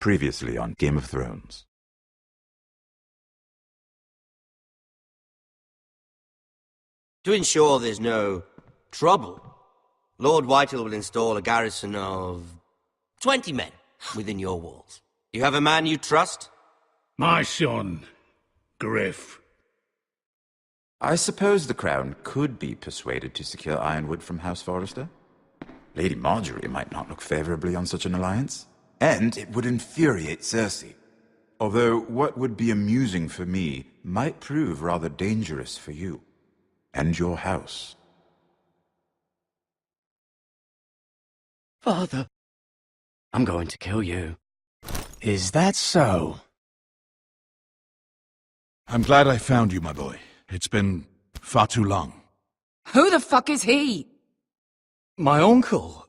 Previously on Game of Thrones. To ensure there's no trouble, Lord Whitehill will install a garrison of 20 men within your walls. You have a man you trust? My son, Griff. I suppose the Crown could be persuaded to secure Ironwood from House Forrester. Lady Marjorie might not look favorably on such an alliance. And it would infuriate Cersei. Although what would be amusing for me might prove rather dangerous for you. And your house. Father, I'm going to kill you. Is that so? I'm glad I found you, my boy. It's been far too long. Who the fuck is he? My uncle.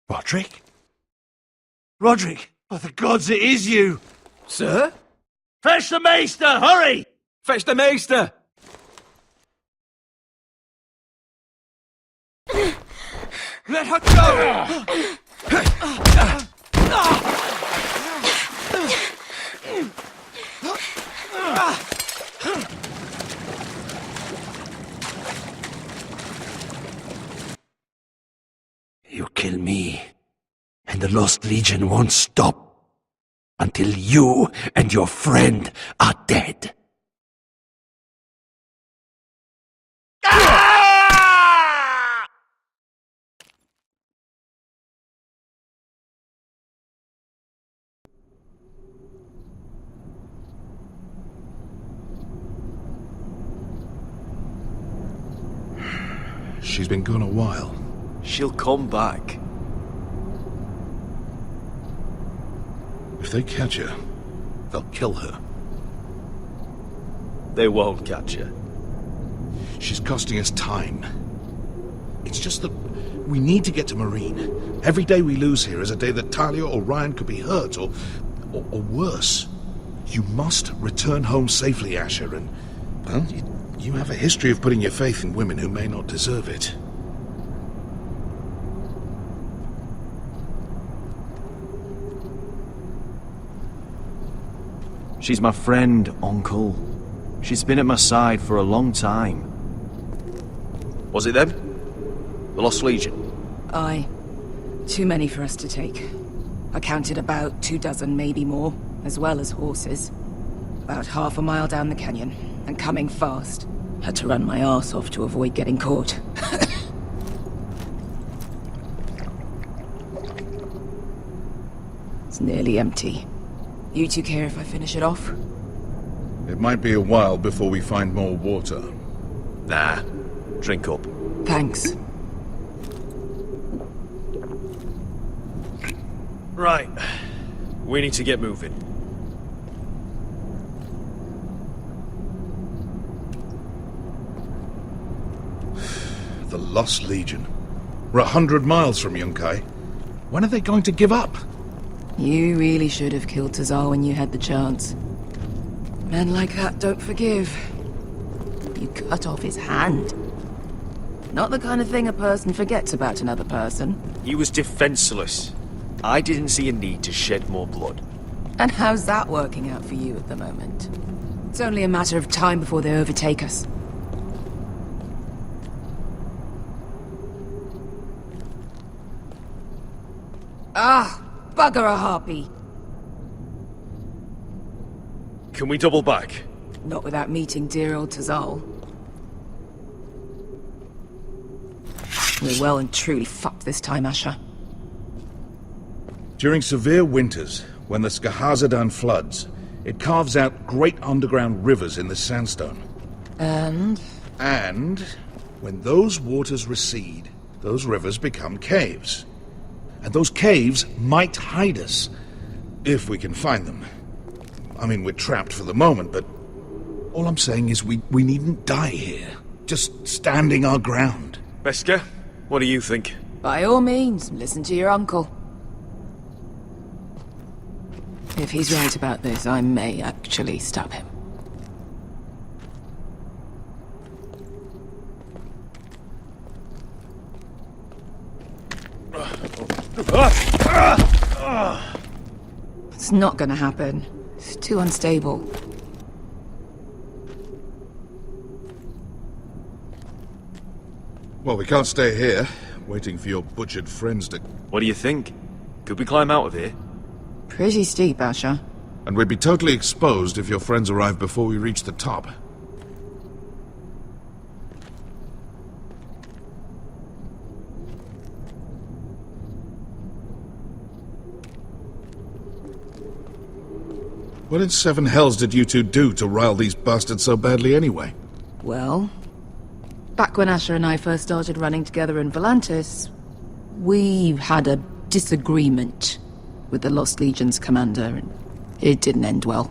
Roderick? Roderick, by the gods, it is you! Sir? Fetch the maester, hurry! Fetch the maester! Let her go! You kill me, and the Lost Legion won't stop until you and your friend are dead. She's been gone a while. She'll come back. If they catch her, they'll kill her. They won't catch her. She's costing us time. It's just that we need to get to Marine. Every day we lose here is a day that Talia or Ryan could be hurt, or worse. You must return home safely, Asher, and, well, you have a history of putting your faith in women who may not deserve it. She's my friend, Uncle. She's been at my side for a long time. Was it them? The Lost Legion? Aye. Too many for us to take. I counted about 24, maybe more, as well as horses. About half a mile down the canyon, and coming fast. Had to run my arse off to avoid getting caught. It's nearly empty. You two care if I finish it off? It might be a while before we find more water. Nah. Drink up. Thanks. Right. We need to get moving. The Lost Legion. We're 100 miles from Yunkai. When are they going to give up? You really should have killed Tazar when you had the chance. Men like that don't forgive. You cut off his hand. Not the kind of thing a person forgets about another person. He was defenseless. I didn't see a need to shed more blood. And how's that working out for you at the moment? It's only a matter of time before they overtake us. Ah, bugger a harpy. Can we double back? Not without meeting dear old Tazal. We're well and truly fucked this time, Asher. During severe winters, when the Skahazadan floods, it carves out great underground rivers in the sandstone. And? And when those waters recede, those rivers become caves. And those caves might hide us, if we can find them. I mean, we're trapped for the moment, but all I'm saying is we needn't die here. Just standing our ground. Beskha, what do you think? By all means, listen to your uncle. If he's right about this, I may actually stab him. It's not gonna happen. It's too unstable. Well, we can't stay here, waiting for your butchered friends to... What do you think? Could we climb out of here? Pretty steep, Asher. And we'd be totally exposed if your friends arrive before we reach the top. What in seven hells did you two do to rile these bastards so badly anyway? Well, back when Asher and I first started running together in Volantis, we had a disagreement with the Lost Legion's commander, and it didn't end well.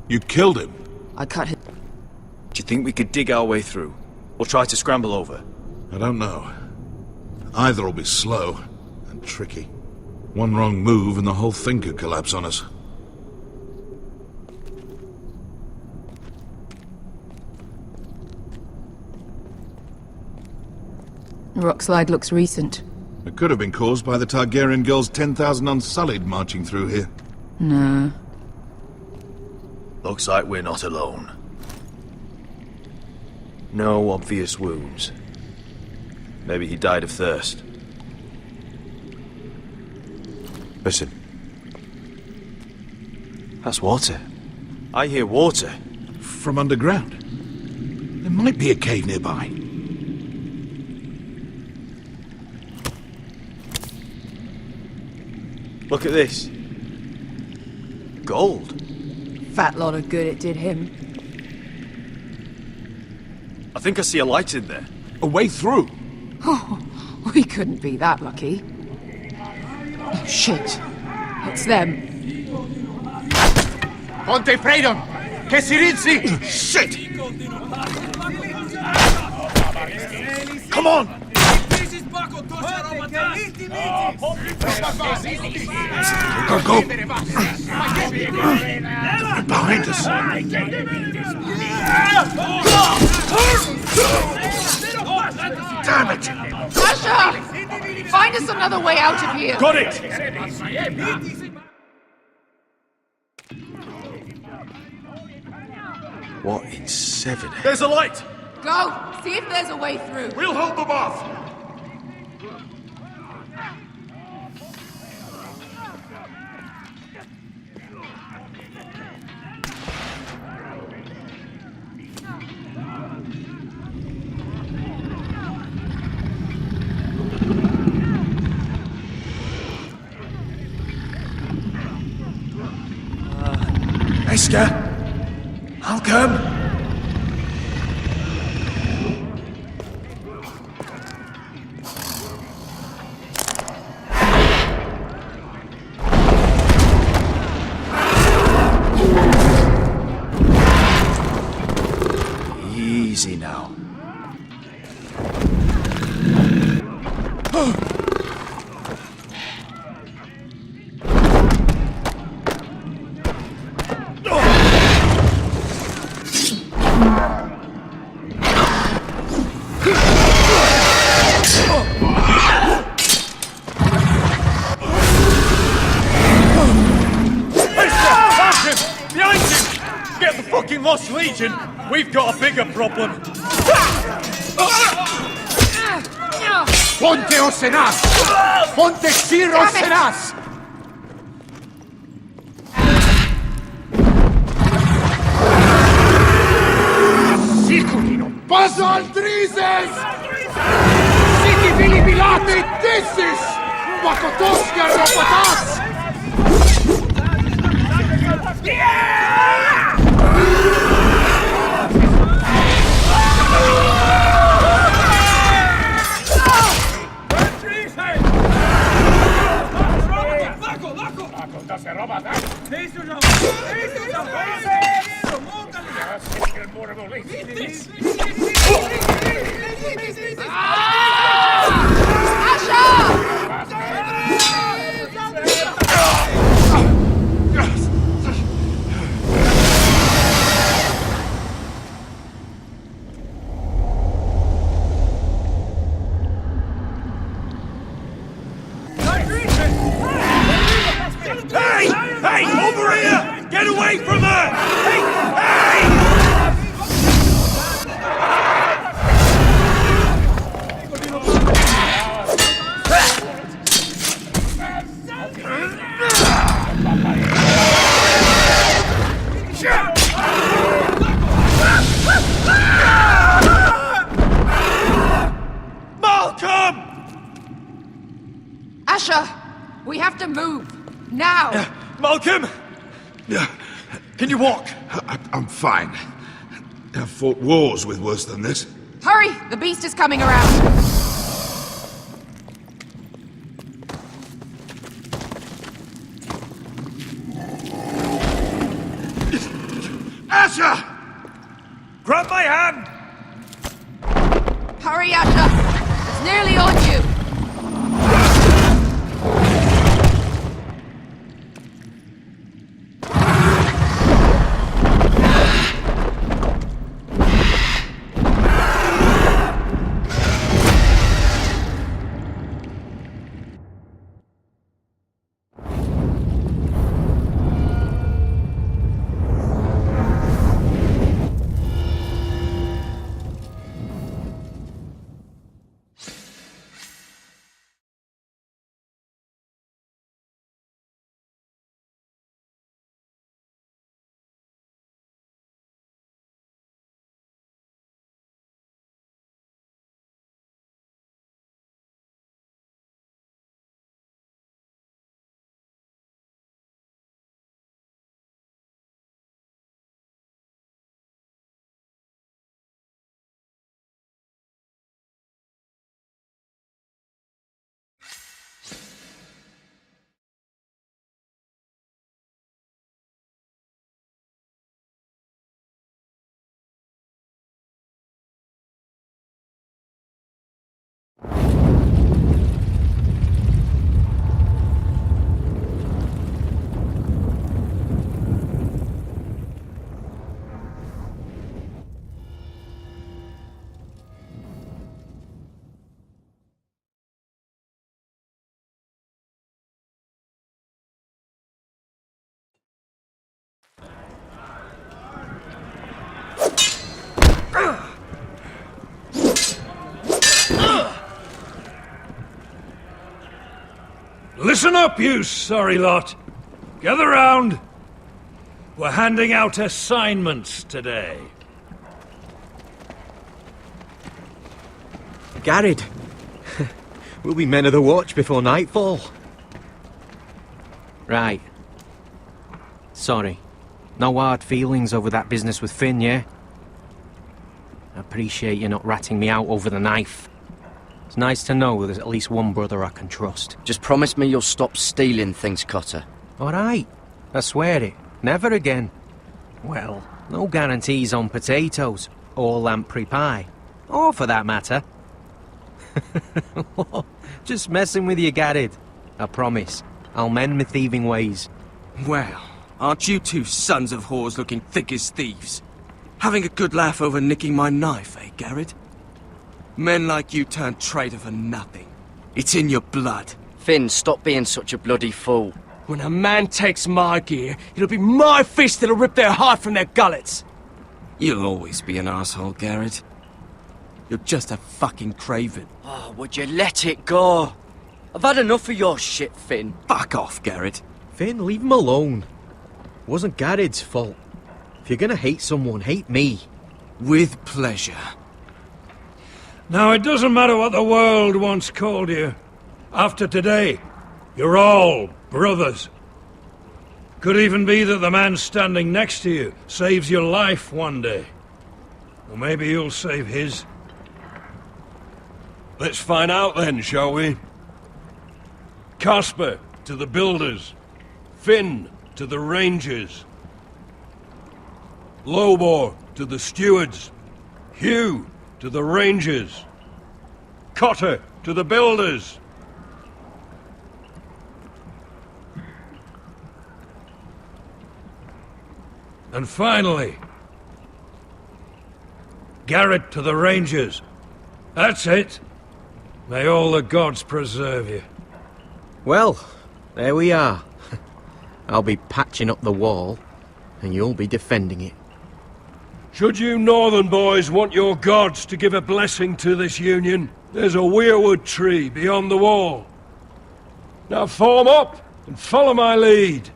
You killed him? I cut his... Do you think we could dig our way through? Or try to scramble over? I don't know. Either will be slow and tricky. One wrong move and the whole thing could collapse on us. The rock slide looks recent. It could have been caused by the Targaryen girls 10,000 Unsullied marching through here. No. Looks like we're not alone. No obvious wounds. Maybe he died of thirst. Listen. That's water. I hear water. From underground. There might be a cave nearby. Look at this. Gold. Fat lot of good it did him. I think I see a light in there. A way through. Oh, we couldn't be that lucky. Oh, shit. It's them. Ponte Freydon! Che si rizzi! Shit! Come on! Go! Behind us! Damn it! Asher! Find us another way out of here! Got it! What in seven? There's a light! Go! See if there's a way through. We'll hold them off! Beskha! I'll come! Easy now. Lost Legion, we've got a bigger problem. Ponte Osenas! Ponte Ciro Senas! Siculino! Paso Aldrizes! Siki Vilibilate Dissis! Wakotoska Ropatas! Now! Malcolm! Can you walk? I'm fine. I've fought wars with worse than this. Hurry! The beast is coming around! Asher! Grab my hand! Hurry, Asher! It's nearly on you! Listen up, you sorry lot. Gather round. We're handing out assignments today. Garrett. We'll be men of the watch before nightfall. Right. Sorry. No hard feelings over that business with Finn, yeah? I appreciate you not ratting me out over the knife. It's nice to know there's at least one brother I can trust. Just promise me you'll stop stealing things, Cotter. All right. I swear it. Never again. Well, no guarantees on potatoes, or lamprey pie. Or for that matter. Just messing with you, Garrett. I promise. I'll mend my thieving ways. Well, aren't you two sons of whores looking thick as thieves? Having a good laugh over nicking my knife, eh, Garrett? Men like you turn traitor for nothing. It's in your blood. Finn, stop being such a bloody fool. When a man takes my gear, it'll be my fist that'll rip their heart from their gullets. You'll always be an asshole, Garrett. You're just a fucking craven. Oh, would you let it go? I've had enough of your shit, Finn. Fuck off, Garrett. Finn, leave him alone. It wasn't Garrett's fault. If you're gonna hate someone, hate me. With pleasure. Now, it doesn't matter what the world once called you. After today, you're all brothers. Could even be that the man standing next to you saves your life one day. Or maybe you'll save his. Let's find out then, shall we? Casper to the builders. Finn to the rangers. Lobor to the stewards. Hugh to the rangers. Cotter to the builders. And finally, Garrett to the rangers. That's it. May all the gods preserve you. Well, there we are. I'll be patching up the wall, and you'll be defending it. Should you northern boys want your gods to give a blessing to this union, there's a weirwood tree beyond the wall. Now form up and follow my lead.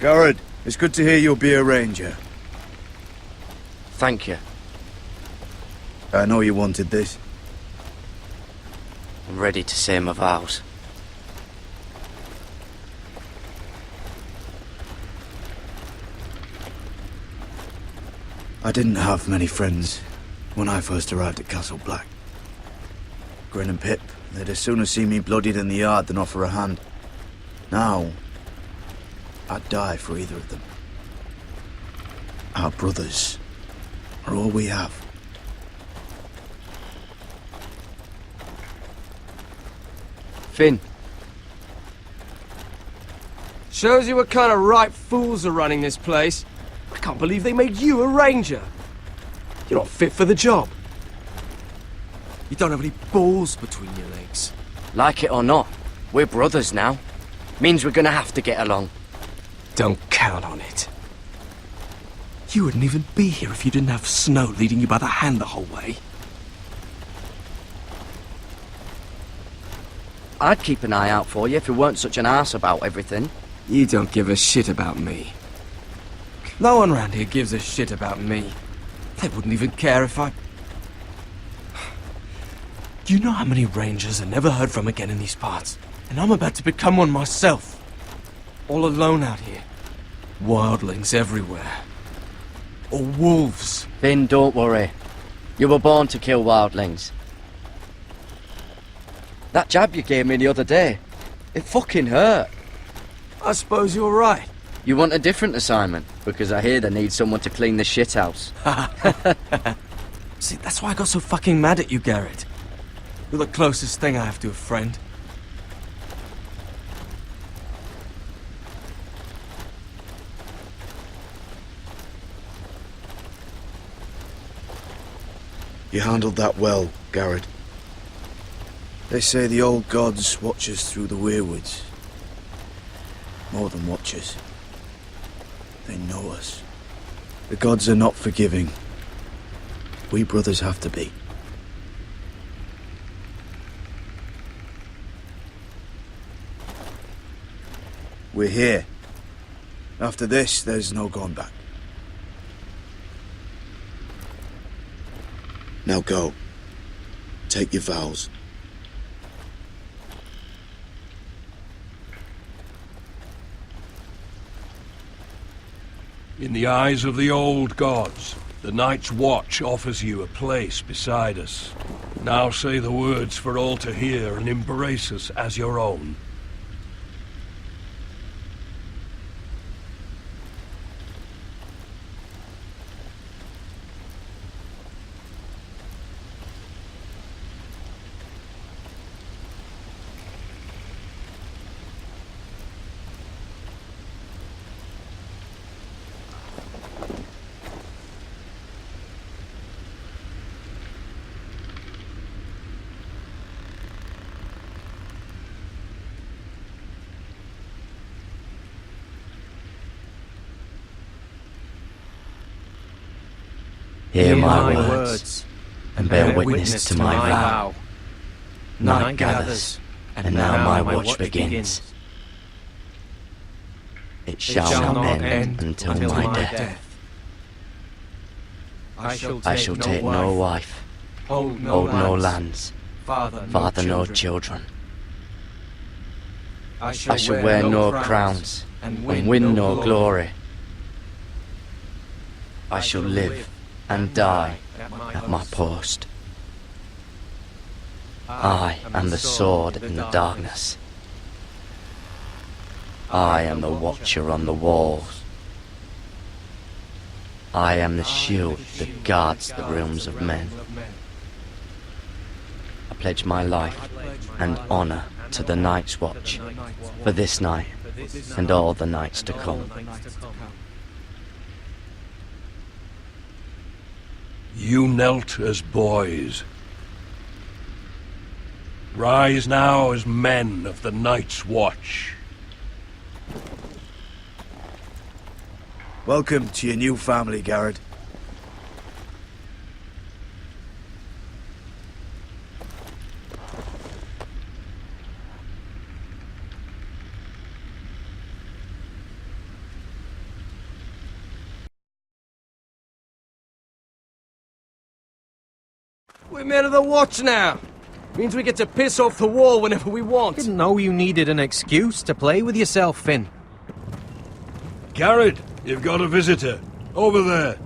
Garrett, it's good to hear you'll be a ranger. Thank you. I know you wanted this. I'm ready to say my vows. I didn't have many friends when I first arrived at Castle Black. Grin and Pip, they'd as soon as see me bloodied in the yard than offer a hand. Now, I'd die for either of them. Our brothers are all we have. Finn. Shows you what kind of ripe fools are running this place. I can't believe they made you a ranger. You're not fit for the job. You don't have any balls between your legs. Like it or not, we're brothers now. Means we're gonna have to get along. Don't count on it. You wouldn't even be here if you didn't have Snow leading you by the hand the whole way. I'd keep an eye out for you if you weren't such an arse about everything. You don't give a shit about me. No one around here gives a shit about me. They wouldn't even care if I... Do you know how many rangers are never heard from again in these parts? And I'm about to become one myself. All alone out here. Wildlings everywhere. Or wolves. Finn, don't worry. You were born to kill wildlings. That jab you gave me the other day, it fucking hurt. I suppose you're right. You want a different assignment? Because I hear they need someone to clean the shithouse. See, that's why I got so fucking mad at you, Garrett. You're the closest thing I have to a friend. You handled that well, Garrett. They say the old gods watch us through the weirwoods. More than watch us. They know us. The gods are not forgiving. We brothers have to be. We're here. After this, there's no going back. Now go. Take your vows. In the eyes of the old gods, the Night's Watch offers you a place beside us. Now say the words for all to hear and embrace us as your own. Hear my words, and bear witness to my vow. Night gathers, and now my watch begins. It shall not end until my death. I shall take no wife, hold no lands, father no children. I shall wear no crowns, and win no glory. I shall live and die at my post. I am the sword in the darkness. I am the watcher on the walls. I am the shield that guards the realms of men. I pledge my life and honor to the Night's Watch for this night and all the nights to come. You knelt as boys. Rise now as men of the Night's Watch. Welcome to your new family, Garrett. We're men of the watch now. Means we get to piss off the wall whenever we want. Didn't know you needed an excuse to play with yourself, Finn. Garrett, you've got a visitor. Over there.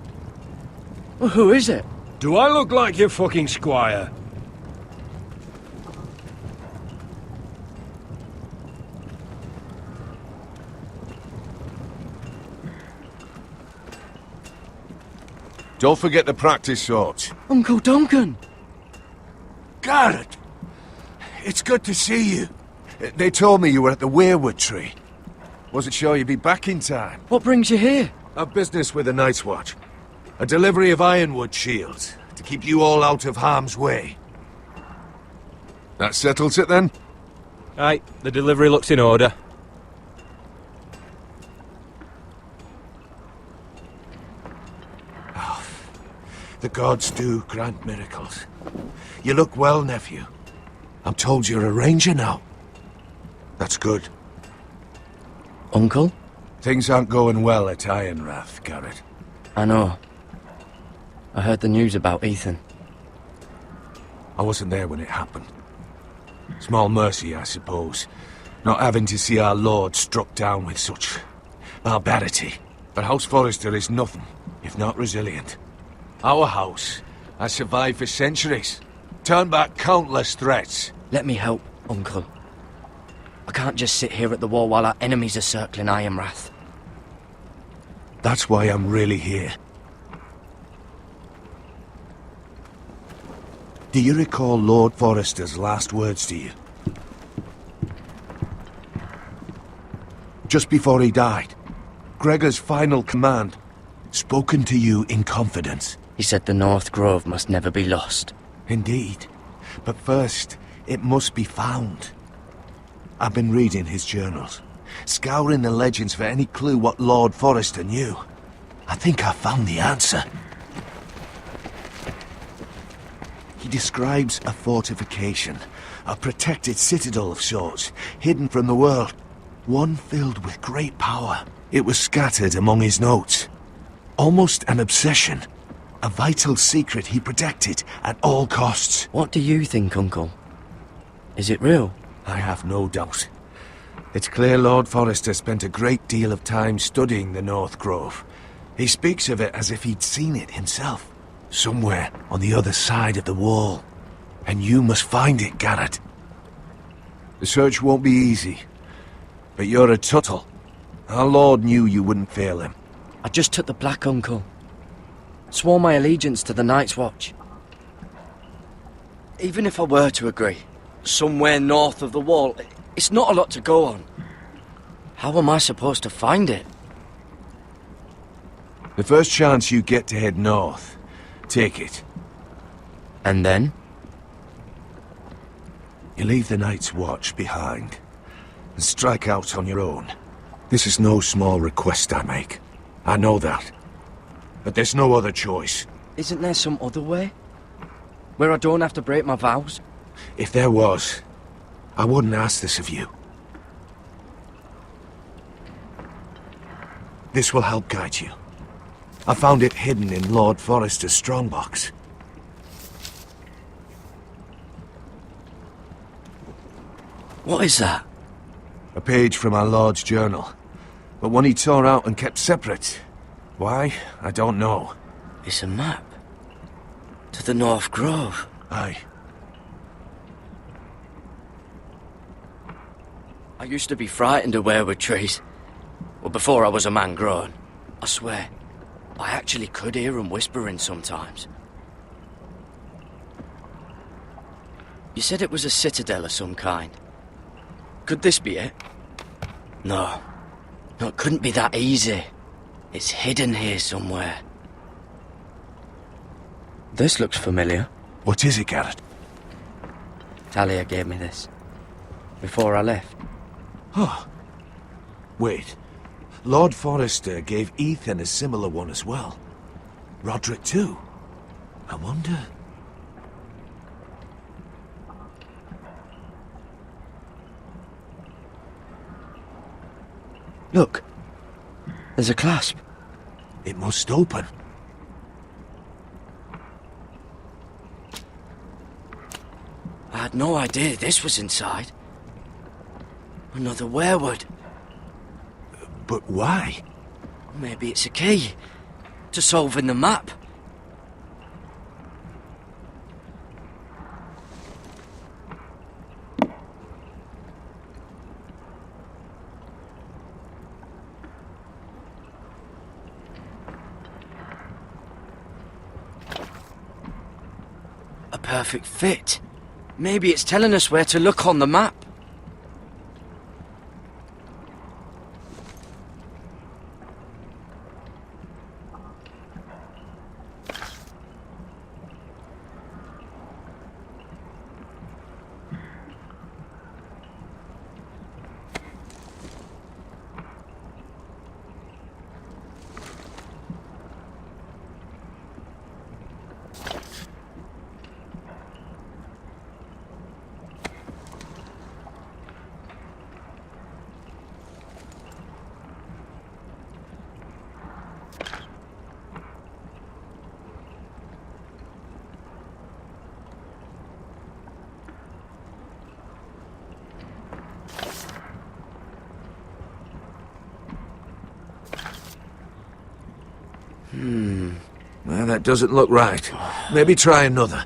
Well, who is it? Do I look like your fucking squire? Don't forget the practice swords. Uncle Duncan! Garrett! It's good to see you. They told me you were at the weirwood tree. Wasn't sure you'd be back in time. What brings you here? A business with the Night's Watch. A delivery of ironwood shields, to keep you all out of harm's way. That settles it then? Aye, the delivery looks in order. The gods do grant miracles. You look well, nephew. I'm told you're a ranger now. That's good. Uncle? Things aren't going well at Ironrath, Garrett. I know. I heard the news about Ethan. I wasn't there when it happened. Small mercy, I suppose, not having to see our lord struck down with such barbarity. But House Forrester is nothing, if not resilient. Our house has survived for centuries, turned back countless threats. Let me help, Uncle. I can't just sit here at the wall while our enemies are circling Ironrath. That's why I'm really here. Do you recall Lord Forrester's last words to you? Just before he died, Gregor's final command, spoken to you in confidence. He said the North Grove must never be lost. Indeed. But first, it must be found. I've been reading his journals, scouring the legends for any clue what Lord Forrester knew. I think I found the answer. He describes a fortification, a protected citadel of sorts, hidden from the world, one filled with great power. It was scattered among his notes. Almost an obsession. A vital secret he protected at all costs. What do you think, Uncle? Is it real? I have no doubt. It's clear Lord Forrester spent a great deal of time studying the North Grove. He speaks of it as if he'd seen it himself, somewhere on the other side of the wall. And you must find it, Garrett. The search won't be easy, but you're a Tuttle. Our Lord knew you wouldn't fail him. I just took the black, Uncle. Swore my allegiance to the Night's Watch. Even if I were to agree, somewhere north of the wall, it's not a lot to go on. How am I supposed to find it? The first chance you get to head north, take it. And then? You leave the Night's Watch behind, and strike out on your own. This is no small request I make. I know that. But there's no other choice. Isn't there some other way? Where I don't have to break my vows? If there was, I wouldn't ask this of you. This will help guide you. I found it hidden in Lord Forrester's strongbox. What is that? A page from our Lord's journal, but one he tore out and kept separate. Why? I don't know. It's a map. To the North Grove. Aye. I used to be frightened of weirwood trees. Well, before I was a man grown. I swear, I actually could hear them whispering sometimes. You said it was a citadel of some kind. Could this be it? No. No, it couldn't be that easy. It's hidden here somewhere. This looks familiar. What is it, Garrett? Talia gave me this. Before I left. Oh. Wait. Lord Forrester gave Ethan a similar one as well. Roderick too. I wonder... Look. There's a clasp. It must open. had no idea this was inside. Another werewood. But why? Maybe it's a key to solving the map. A perfect fit. Maybe it's telling us where to look on the map. Well, that doesn't look right. Maybe try another.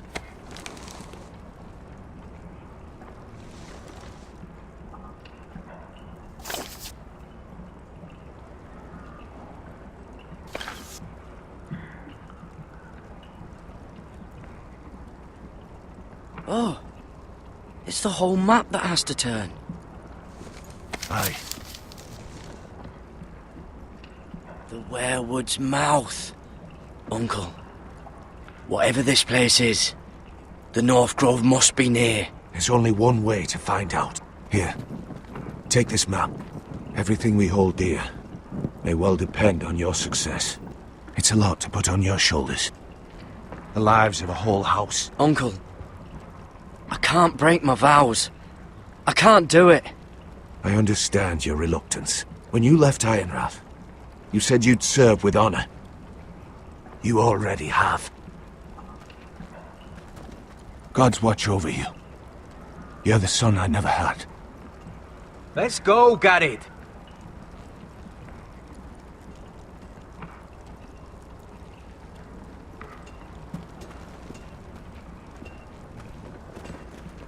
Oh, it's the whole map that has to turn. Aye. The werewood's mouth. Uncle, whatever this place is, the North Grove must be near. There's only one way to find out. Here, take this map. Everything we hold dear may well depend on your success. It's a lot to put on your shoulders. The lives of a whole house. Uncle, I can't break my vows. I can't do it. I understand your reluctance. When you left Ironrath, you said you'd serve with honor. You already have. God's watch over you. You're the son I never had. Let's go, Garrett.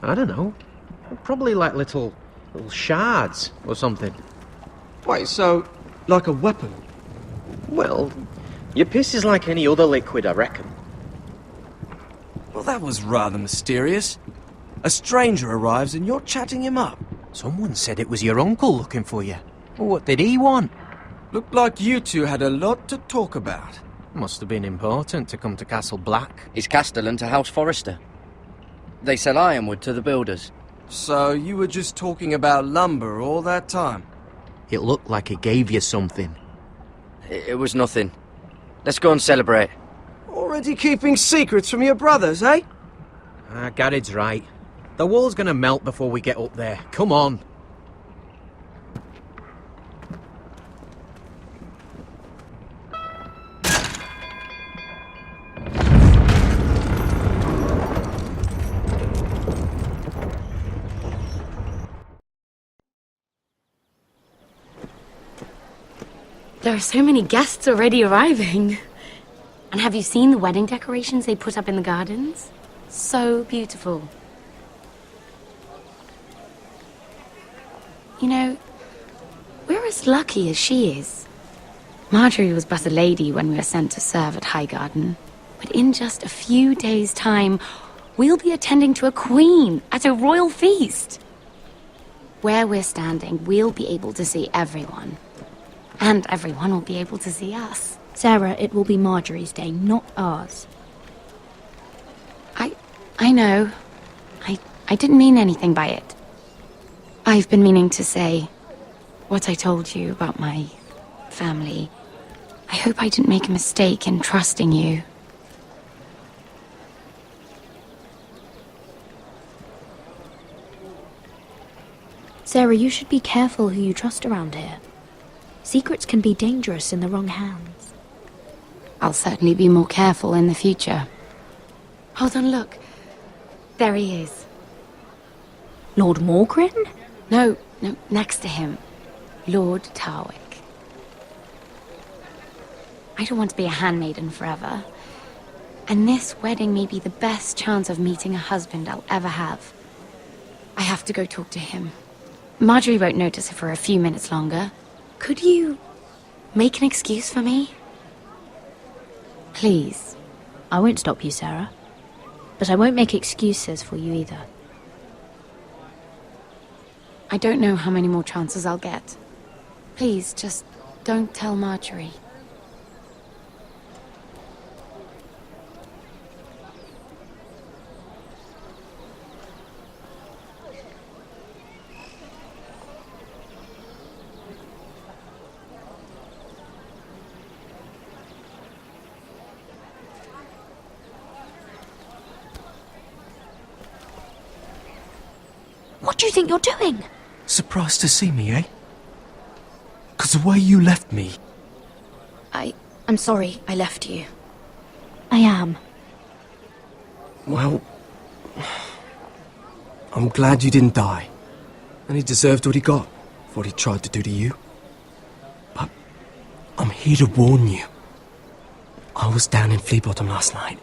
I don't know. Probably like little shards or something. Wait, so, like a weapon? Well, your piss is like any other liquid, I reckon. Well, that was rather mysterious. A stranger arrives and you're chatting him up. Someone said it was your uncle looking for you. What did he want? Looked like you two had a lot to talk about. Must have been important to come to Castle Black. It's Castellan to House Forrester. They sell ironwood to the builders. So you were just talking about lumber all that time? It looked like he gave you something. It was nothing. Let's go and celebrate. Already keeping secrets from your brothers, eh? Garrett's right. The wall's gonna melt before we get up there. Come on. There are so many guests already arriving. And have you seen the wedding decorations they put up in the gardens? So beautiful. You know, we're as lucky as she is. Marjorie was but a lady when we were sent to serve at Highgarden. But in just a few days' time, we'll be attending to a queen at a royal feast. Where we're standing, we'll be able to see everyone. And everyone will be able to see us. Sarah, it will be Marjorie's day, not ours. I know. I didn't mean anything by it. I've been meaning to say what I told you about my family. I hope I didn't make a mistake in trusting you. Sarah, you should be careful who you trust around here. Secrets can be dangerous in the wrong hands. I'll certainly be more careful in the future. Hold on, look. There he is. Lord Morgrin? No, next to him. Lord Tarwick. I don't want to be a handmaiden forever. And this wedding may be the best chance of meeting a husband I'll ever have. I have to go talk to him. Marjorie won't notice it for a few minutes longer. Could you make an excuse for me? Please. I won't stop you, Sarah. But I won't make excuses for you either. I don't know how many more chances I'll get. Please, just don't tell Marjorie. What do you think you're doing? Surprised to see me, eh? 'Cause the way you left me... I'm sorry I left you. I am. Well... I'm glad you didn't die. And he deserved what he got for what he tried to do to you. But I'm here to warn you. I was down in Fleabottom last night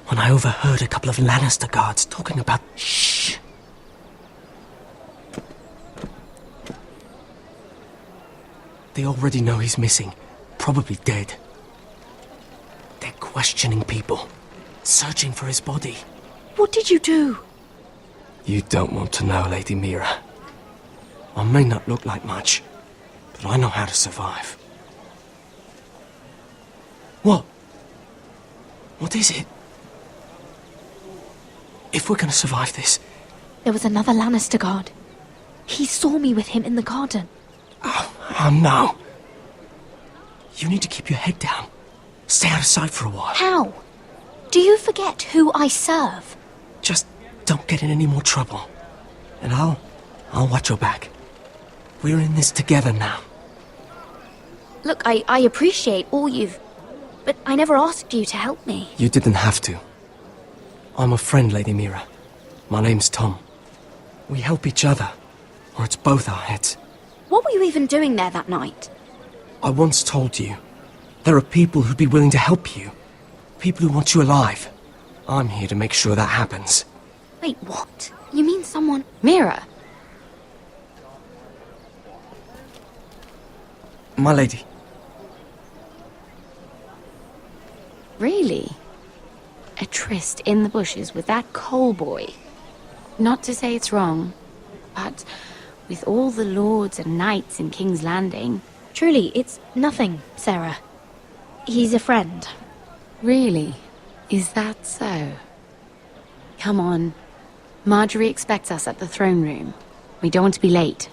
when I overheard a couple of Lannister guards talking about... Shh! They already know he's missing, probably dead. They're questioning people, searching for his body. What did you do? You don't want to know, Lady Mira. I may not look like much, but I know how to survive. What? What is it? If we're gonna survive this... There was another Lannister guard. He saw me with him in the garden. Oh, no. You need to keep your head down. Stay out of sight for a while. How? Do you forget who I serve? Just don't get in any more trouble. And I'll watch your back. We're in this together now. Look, I appreciate all you've... But I never asked you to help me. You didn't have to. I'm a friend, Lady Mira. My name's Tom. We help each other, or it's both our heads. What were you even doing there that night? I once told you, there are people who'd be willing to help you. People who want you alive. I'm here to make sure that happens. Wait, what? You mean someone... Mira! My lady. Really? A tryst in the bushes with that coal boy? Not to say it's wrong, but with all the lords and knights in King's Landing... Truly, it's nothing, Sarah. He's a friend. Really? Is that so? Come on. Marjorie expects us at the throne room. We don't want to be late.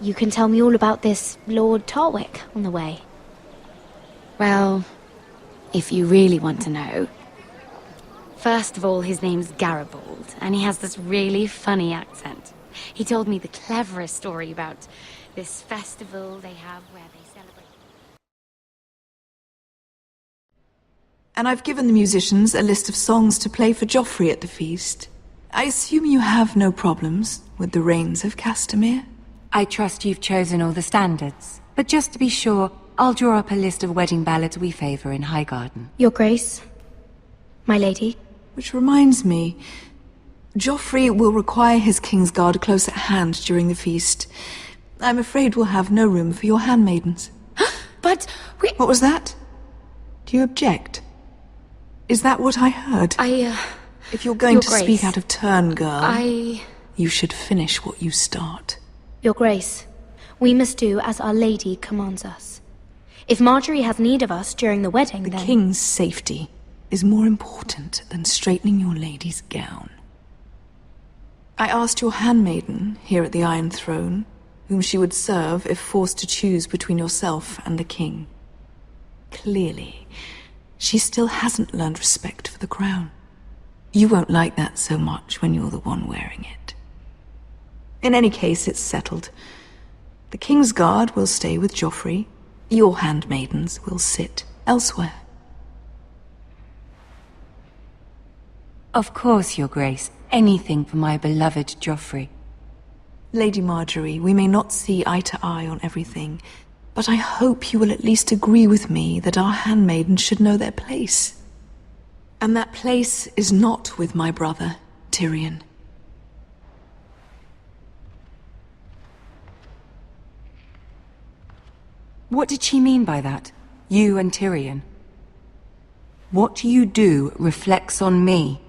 You can tell me all about this Lord Tarwick on the way. Well, if you really want to know... First of all, his name's Garibald, and he has this really funny accent. He told me the cleverest story about this festival they have where they celebrate... And I've given the musicians a list of songs to play for Joffrey at the feast. I assume you have no problems with the Rains of Castamere? I trust you've chosen all the standards. But just to be sure, I'll draw up a list of wedding ballads we favor in Highgarden. Your Grace, my lady. Which reminds me, Joffrey will require his Kingsguard close at hand during the feast. I'm afraid we'll have no room for your handmaidens. But we... What was that? Do you object? Is that what I heard? If you're going to speak out of turn, girl... You should finish what you start. Your Grace, we must do as our lady commands us. If Marjorie has need of us during the wedding, then... The king's safety is more important than straightening your lady's gown. I asked your handmaiden here at the Iron Throne whom she would serve if forced to choose between yourself and the king. Clearly, she still hasn't learned respect for the crown. You won't like that so much when you're the one wearing it. In any case, it's settled. The King's Guard will stay with Joffrey. Your handmaidens will sit elsewhere. Of course, Your Grace. Anything for my beloved Joffrey. Lady Marjorie, we may not see eye to eye on everything, but I hope you will at least agree with me that our handmaidens should know their place. And that place is not with my brother, Tyrion. What did she mean by that? You and Tyrion? What you do reflects on me.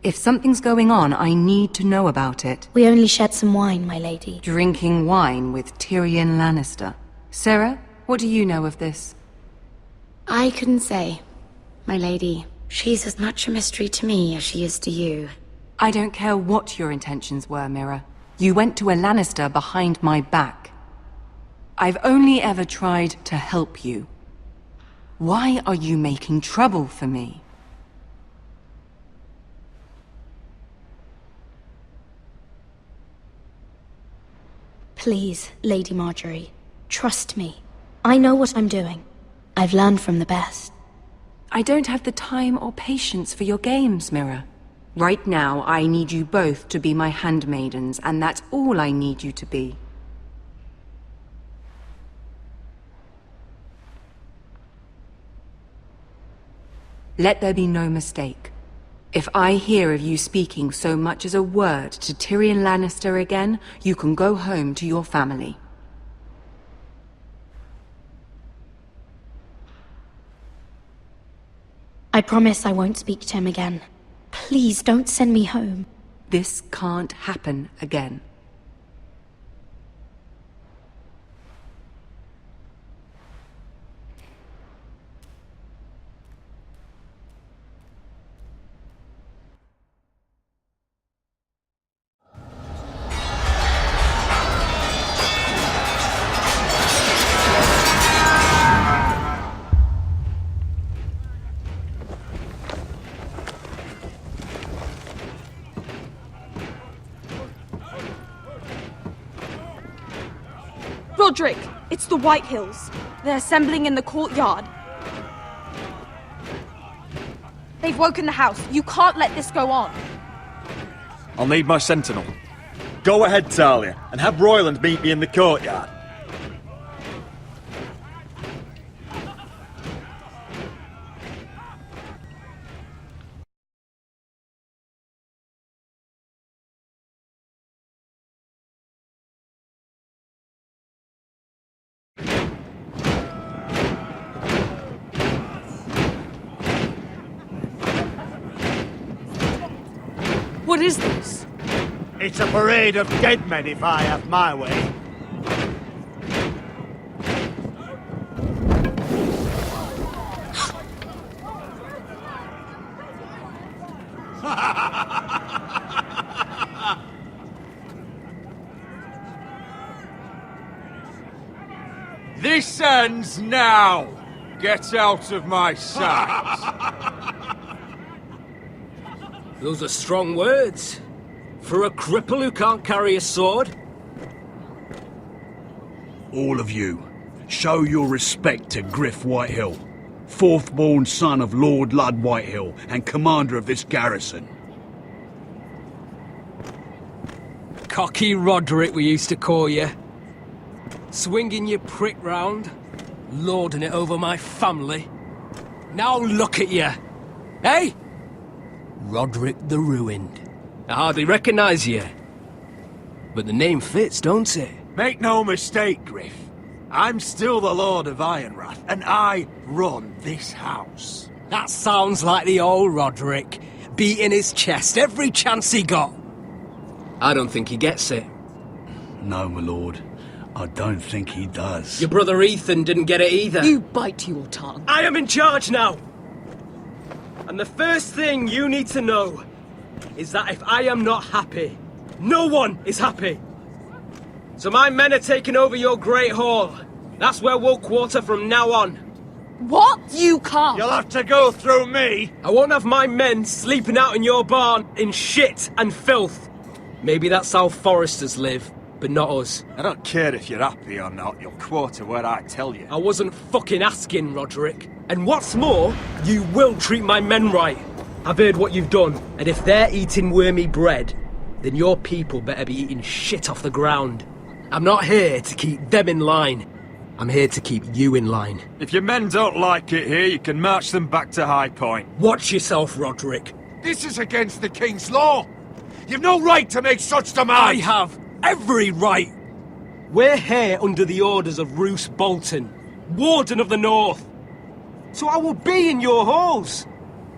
If something's going on, I need to know about it. We only shed some wine, my lady. Drinking wine with Tyrion Lannister. Sarah, what do you know of this? I couldn't say, my lady. She's as much a mystery to me as she is to you. I don't care what your intentions were, Mira. You went to a Lannister behind my back. I've only ever tried to help you. Why are you making trouble for me? Please, Lady Marjorie, trust me. I know what I'm doing. I've learned from the best. I don't have the time or patience for your games, Mira. Right now, I need you both to be my handmaidens, and that's all I need you to be. Let there be no mistake. If I hear of you speaking so much as a word to Tyrion Lannister again, you can go home to your family. I promise I won't speak to him again. Please don't send me home. This can't happen again. Roderick, it's the White Hills. They're assembling in the courtyard. They've woken the house. You can't let this go on. I'll need my sentinel. Go ahead, Talia, and have Royland meet me in the courtyard. What is this? It's a parade of dead men if I have my way. This ends now! Get out of my sight! Those are strong words. For a cripple who can't carry a sword? All of you, show your respect to Griff Whitehill, fourth-born son of Lord Ludd Whitehill and commander of this garrison. Cocky Roderick, we used to call you. Swinging your prick round, lording it over my family. Now look at you! Hey! Roderick the Ruined. I hardly recognise you. But the name fits, don't it? Make no mistake, Griff. I'm still the Lord of Ironrath, and I run this house. That sounds like the old Roderick, beating his chest every chance he got. I don't think he gets it. No, my lord. I don't think he does. Your brother Ethan didn't get it either. You bite your tongue. I am in charge now! And the first thing you need to know is that if I am not happy, no one is happy. So my men are taking over your Great Hall. That's where we'll quarter from now on. What? You can't. You'll have to go through me. I won't have my men sleeping out in your barn in shit and filth. Maybe that's how Foresters live, but not us. I don't care if you're happy or not, you'll quarter where I tell you. I wasn't fucking asking, Roderick. And what's more, you will treat my men right. I've heard what you've done, and if they're eating wormy bread, then your people better be eating shit off the ground. I'm not here to keep them in line. I'm here to keep you in line. If your men don't like it here, you can march them back to High Point. Watch yourself, Roderick. This is against the King's law. You've no right to make such demands. I have every right. We're here under the orders of Roose Bolton, Warden of the North. So I will be in your halls.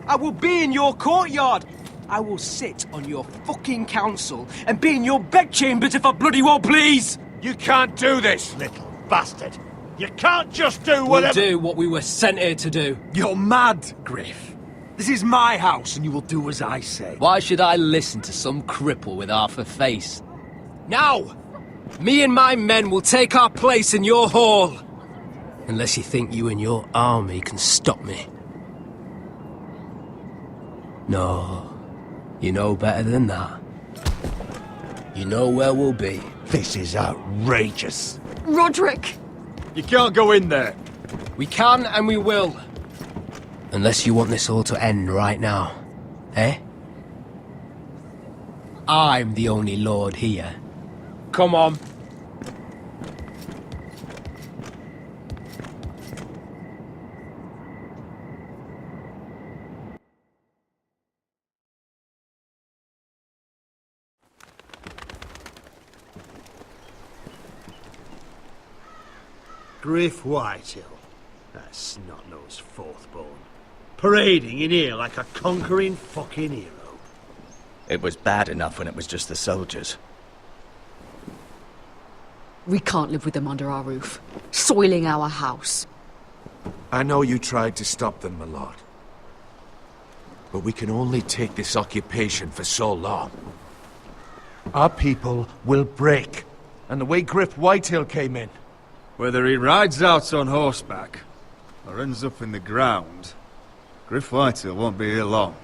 I will be in your courtyard. I will sit on your fucking council and be in your bedchambers if I bloody well please. You can't do this, little bastard. You can't just do We'll whatever... do what we were sent here to do. You're mad, Griff. This is my house and you will do as I say. Why should I listen to some cripple with half a face? Now, me and my men will take our place in your hall. Unless you think you and your army can stop me. No, you know better than that. You know where we'll be. This is outrageous. Roderick! You can't go in there. We can and we will. Unless you want this all to end right now. Eh? I'm the only lord here. Come on. Griff Whitehill, that snot-nosed fourth-born, parading in here like a conquering fucking hero. It was bad enough when it was just the soldiers. We can't live with them under our roof, soiling our house. I know you tried to stop them, my lord. But we can only take this occupation for so long. Our people will break. And the way Griff Whitehill came in... Whether he rides out on horseback or ends up in the ground, Griff Whitehill won't be here long.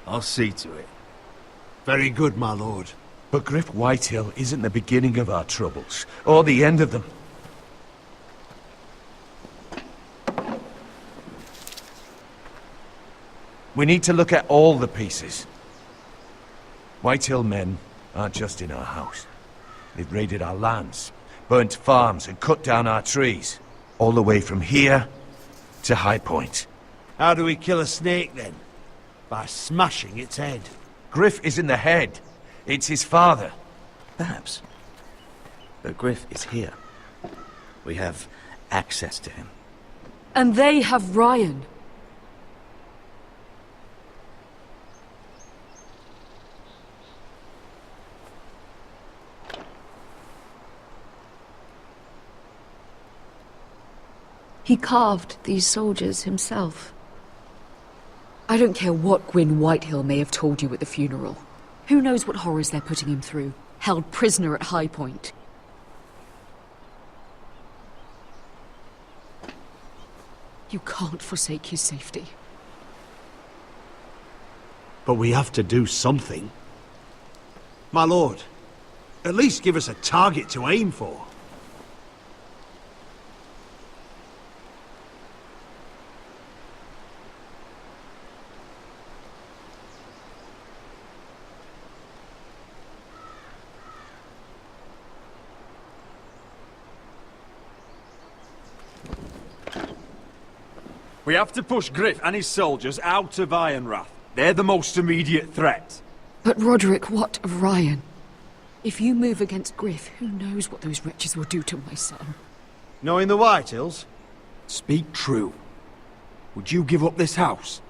I'll see to it. Very good, my lord. But Griff Whitehill isn't the beginning of our troubles, or the end of them. We need to look at all the pieces. Whitehill men aren't just in our house. They've raided our lands, burnt farms and cut down our trees. All the way from here to High Point. How do we kill a snake, then? By smashing its head. Griff isn't the head. It's his father. Perhaps. But Griff is here. We have access to him. And they have Ryan. He carved these soldiers himself. I don't care what Gwyn Whitehill may have told you at the funeral. Who knows what horrors they're putting him through, held prisoner at High Point. You can't forsake his safety. But we have to do something. My lord, at least give us a target to aim for. We have to push Griff and his soldiers out of Ironrath. They're the most immediate threat. But Roderick, what of Ryan? If you move against Griff, who knows what those wretches will do to my son? Knowing the Whitehills? Speak true. Would you give up this house?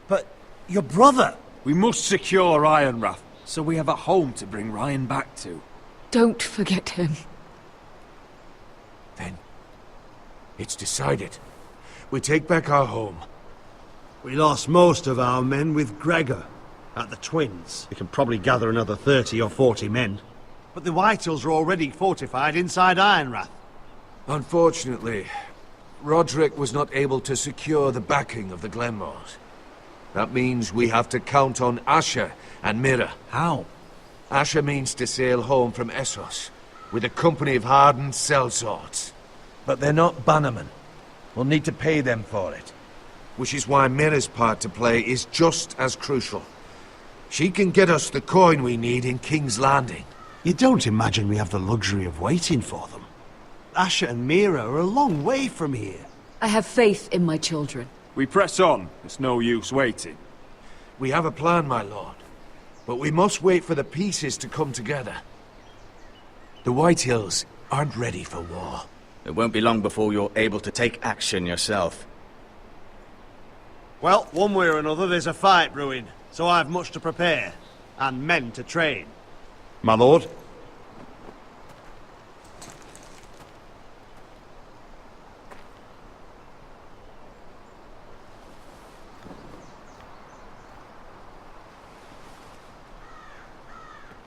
But your brother! We must secure Ironrath, so we have a home to bring Ryan back to. Don't forget him. Then, it's decided. We take back our home. We lost most of our men with Gregor at the Twins. We can probably gather another 30 or 40 men. But the Whitehills are already fortified inside Ironrath. Unfortunately, Roderick was not able to secure the backing of the Glenmores. That means we have to count on Asher and Mira. How? Asher means to sail home from Essos with a company of hardened sellswords. But they're not bannermen. We'll need to pay them for it. Which is why Mira's part to play is just as crucial. She can get us the coin we need in King's Landing. You don't imagine we have the luxury of waiting for them? Asher and Mira are a long way from here. I have faith in my children. We press on. It's no use waiting. We have a plan, my lord. But we must wait for the pieces to come together. The Whitehills aren't ready for war. It won't be long before you're able to take action yourself. Well, one way or another, there's a fight brewing, so I've much to prepare, and men to train. My lord?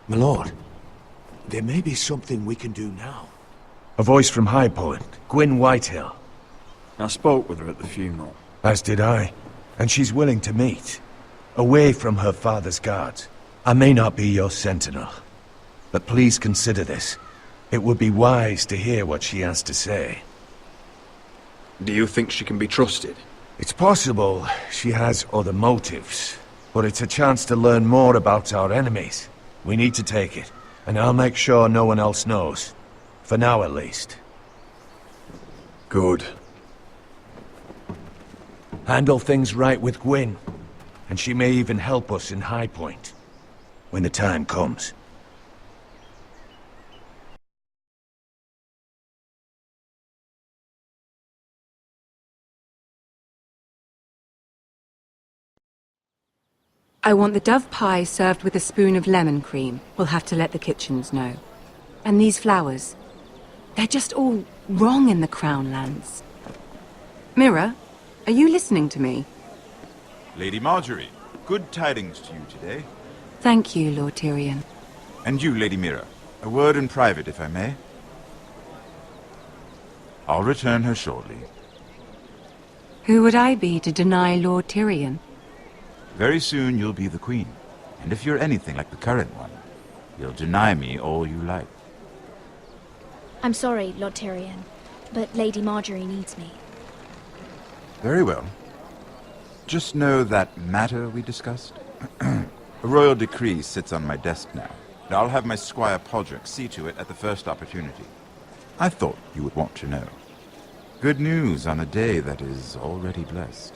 My lord, there may be something we can do now. A voice from High Point, Gwyn Whitehill. I spoke with her at the funeral. As did I. And she's willing to meet. Away from her father's guards. I may not be your sentinel. But please consider this. It would be wise to hear what she has to say. Do you think she can be trusted? It's possible she has other motives. But it's a chance to learn more about our enemies. We need to take it. And I'll make sure no one else knows. For now, at least. Good. Handle things right with Gwyn. And she may even help us in High Point. When the time comes. I want the dove pie served with a spoon of lemon cream. We'll have to let the kitchens know. And these flowers. They're just all wrong in the Crown lands. Mira, are you listening to me? Lady Marjorie, good tidings to you today. Thank you, Lord Tyrion. And you, Lady Mira. A word in private, if I may. I'll return her shortly. Who would I be to deny Lord Tyrion? Very soon you'll be the queen. And if you're anything like the current one, you'll deny me all you like. I'm sorry, Lord Tyrion, but Lady Marjorie needs me. Very well. Just know that matter we discussed? A royal decree sits on my desk now, and I'll have my squire Podrick see to it at the first opportunity. I thought you would want to know. Good news on a day that is already blessed.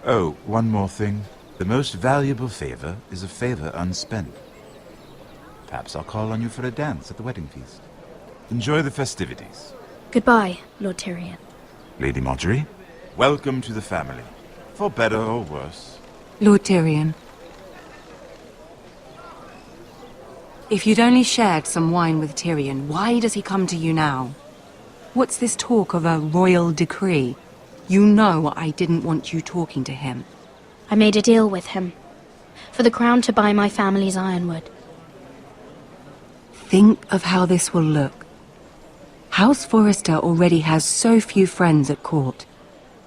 Oh, one more thing. The most valuable favor is a favor unspent. Perhaps I'll call on you for a dance at the wedding feast. Enjoy the festivities. Goodbye, Lord Tyrion. Lady Marjorie, welcome to the family. For better or worse. Lord Tyrion. If you'd only shared some wine with Tyrion, why does he come to you now? What's this talk of a royal decree? You know I didn't want you talking to him. I made a deal with him. For the crown to buy my family's ironwood. Think of how this will look. House Forrester already has so few friends at court.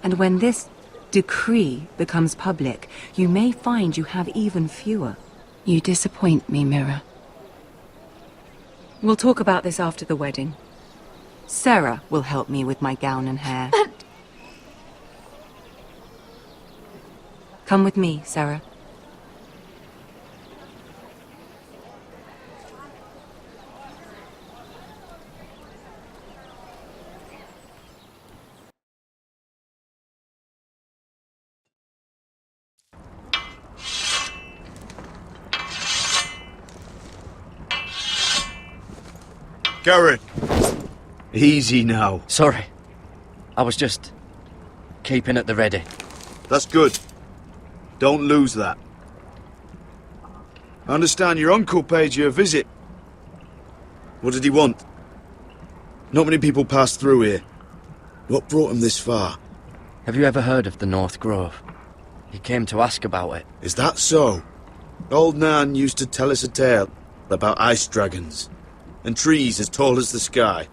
And when this decree becomes public, you may find you have even fewer. You disappoint me, Mira. We'll talk about this after the wedding. Sarah will help me with my gown and hair. But... Come with me, Sarah. Garrett! Easy now. Sorry. I was just keeping at the ready. That's good. Don't lose that. I understand your uncle paid you a visit. What did he want? Not many people pass through here. What brought him this far? Have you ever heard of the North Grove? He came to ask about it. Is that so? Old Nan used to tell us a tale about ice dragons and trees as tall as the sky.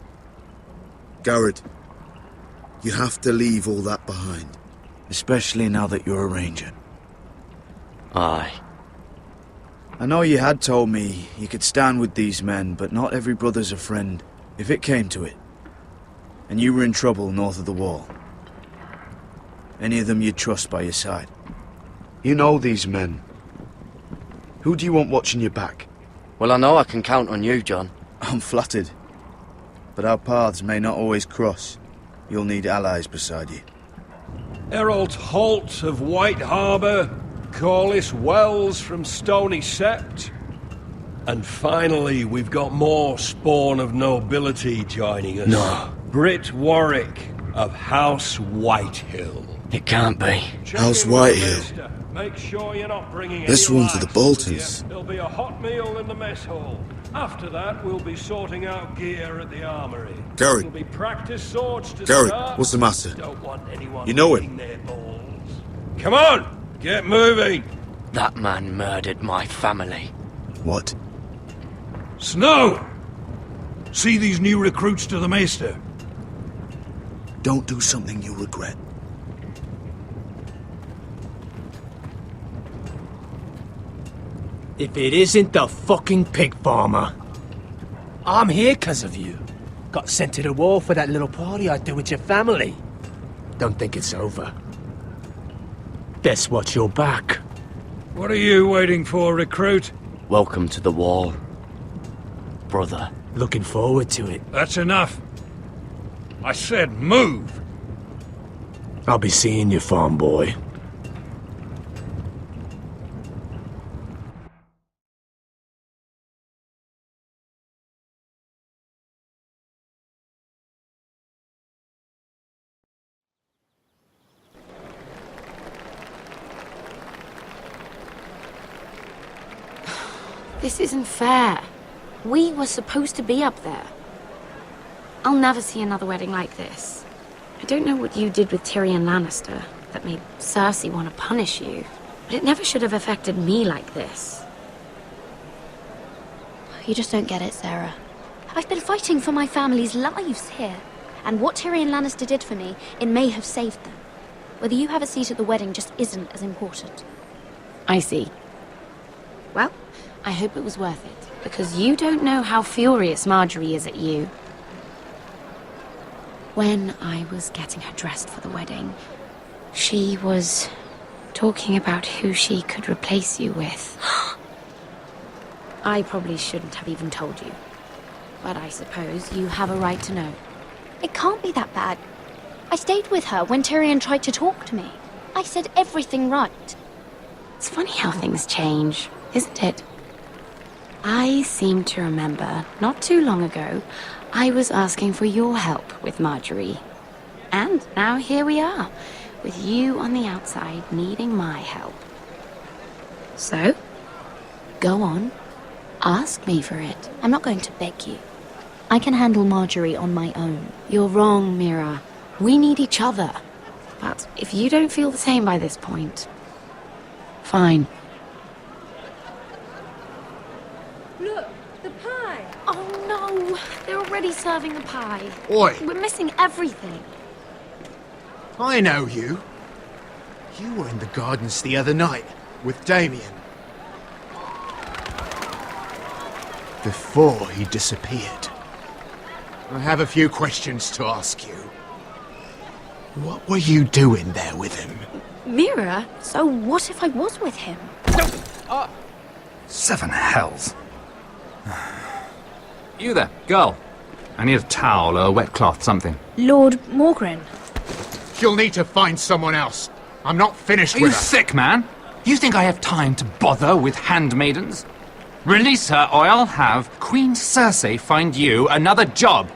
Garrett, you have to leave all that behind. Especially now that you're a ranger. Aye. I know you had told me you could stand with these men, but not every brother's a friend, if it came to it. And you were in trouble north of the wall. Any of them you'd trust by your side? You know these men. Who do you want watching your back? Well, I know I can count on you, John. I'm flattered. But our paths may not always cross. You'll need allies beside you. Errol Holt of White Harbour, Corliss Wells from Stony Sept. And finally, we've got more spawn of nobility joining us. No. Britt Warwick of House Whitehill. It can't be. House Whitehill. Make sure you're not bringing This any one's to the lives Boltons. with you. There'll be a hot meal in the mess hall. After that, we'll be sorting out gear at the armory. Gary. There'll be practice swords to Gary, start. what's the matter? Don't want anyone You know licking him? their balls. Come on! Get moving! That man murdered my family. What? Snow! See these new recruits to the Maester? Don't do something you'll regret. If it isn't the fucking pig farmer. I'm here 'cause of you. Got sent to the war for that little party I threw with your family. Don't think it's over. Guess what's your back? What are you waiting for, recruit? Welcome to the wall, brother. Looking forward to it. That's enough. I said move. I'll be seeing you, farm boy. This isn't fair. We were supposed to be up there. I'll never see another wedding like this. I don't know what you did with Tyrion Lannister that made Cersei want to punish you, but it never should have affected me like this. You just don't get it, Sarah. I've been fighting for my family's lives here, And what Tyrion Lannister did for me, it may have saved them. Whether you have a seat at the wedding just isn't as important. I see. Well, I hope it was worth it, because you don't know how furious Marjorie is at you. When I was getting her dressed for the wedding, she was talking about who she could replace you with. I probably shouldn't have even told you, but I suppose you have a right to know. It can't be that bad. I stayed with her when Tyrion tried to talk to me. I said everything right. It's funny how things change, isn't it? I seem to remember, not too long ago, I was asking for your help with Marjorie. And now here we are, with you on the outside needing my help. So, go on, ask me for it. I'm not going to beg you. I can handle Marjorie on my own. You're wrong, Mira. We need each other. But if you don't feel the same by this point, fine. Look, the pie! Oh no, they're already serving the pie. Oi. We're missing everything. I know you. You were in the gardens the other night with Damien. Before he disappeared. I have a few questions to ask you. What were you doing there with him? Mira? So what if I was with him? Seven hells. You there, girl. I need a towel or a wet cloth, something. Lord Morgren. You'll need to find someone else. I'm not finished Are with you her. sick, man? You think I have time to bother with handmaidens? Release her, or I'll have Queen Cersei find you another job.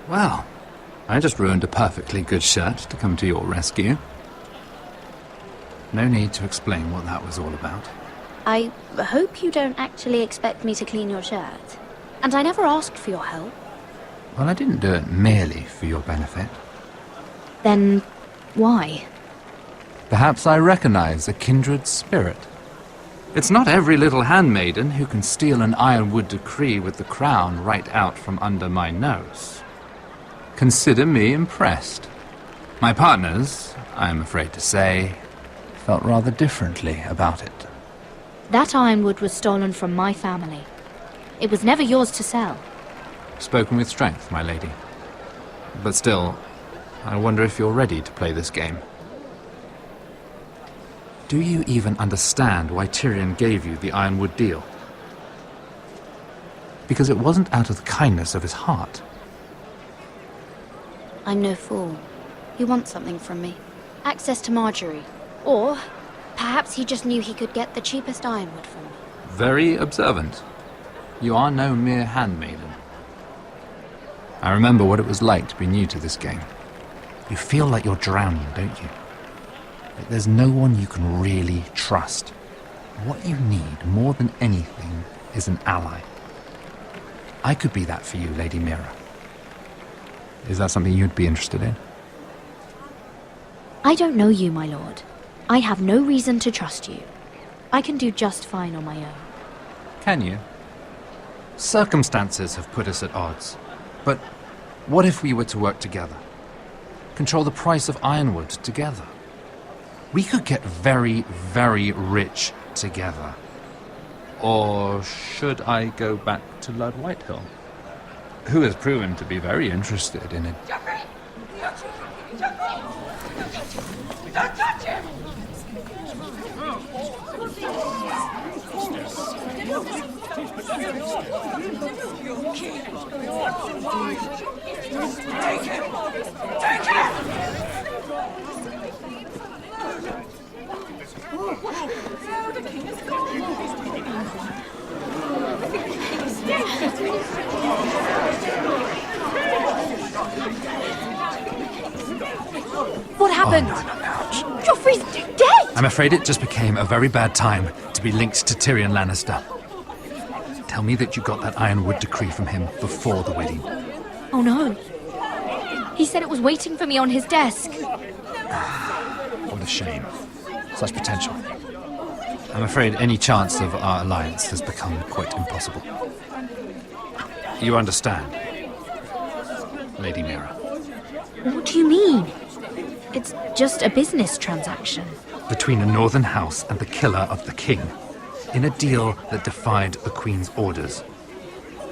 Well, I just ruined a perfectly good shirt to come to your rescue. No need to explain what that was all about. I hope you don't actually expect me to clean your shirt. And I never asked for your help. Well, I didn't do it merely for your benefit. Then why? Perhaps I recognize a kindred spirit. It's not every little handmaiden who can steal an ironwood decree with the crown right out from under my nose. Consider me impressed. My partners, I am afraid to say, felt rather differently about it. That ironwood was stolen from my family. It was never yours to sell. Spoken with strength, my lady. But still, I wonder if you're ready to play this game. Do you even understand why Tyrion gave you the ironwood deal? Because it wasn't out of the kindness of his heart. I'm no fool. He wants something from me. Access to Marjorie. Or perhaps he just knew he could get the cheapest ironwood from me. Very observant. You are no mere handmaiden. I remember what it was like to be new to this game. You feel like you're drowning, don't you? Like there's no one you can really trust. What you need, more than anything, is an ally. I could be that for you, Lady Mira. Is that something you'd be interested in? I don't know you, my lord. I have no reason to trust you. I can do just fine on my own. Can you? Circumstances have put us at odds. But what if we were to work together? Control the price of ironwood together? We could get very, very rich together. Or should I go back to Lord Whitehill, who has proven to be very interested in it? Don't touch him! Take him! Take him! What happened? Joffrey's dead! I'm afraid it just became a very bad time to be linked to Tyrion Lannister. Tell me that you got that ironwood decree from him before the wedding. Oh no. He said it was waiting for me on his desk. What a shame. Such potential. I'm afraid any chance of our alliance has become quite impossible. You understand, Lady Mira? What do you mean? It's just a business transaction. Between a northern house and the killer of the king, in a deal that defied the Queen's orders.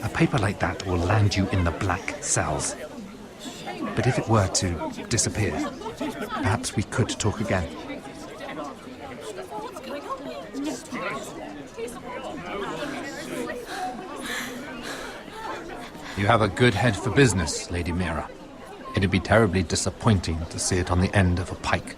A paper like that will land you in the black cells. But if it were to disappear, perhaps we could talk again. You have a good head for business, Lady Mira. It'd be terribly disappointing to see it on the end of a pike.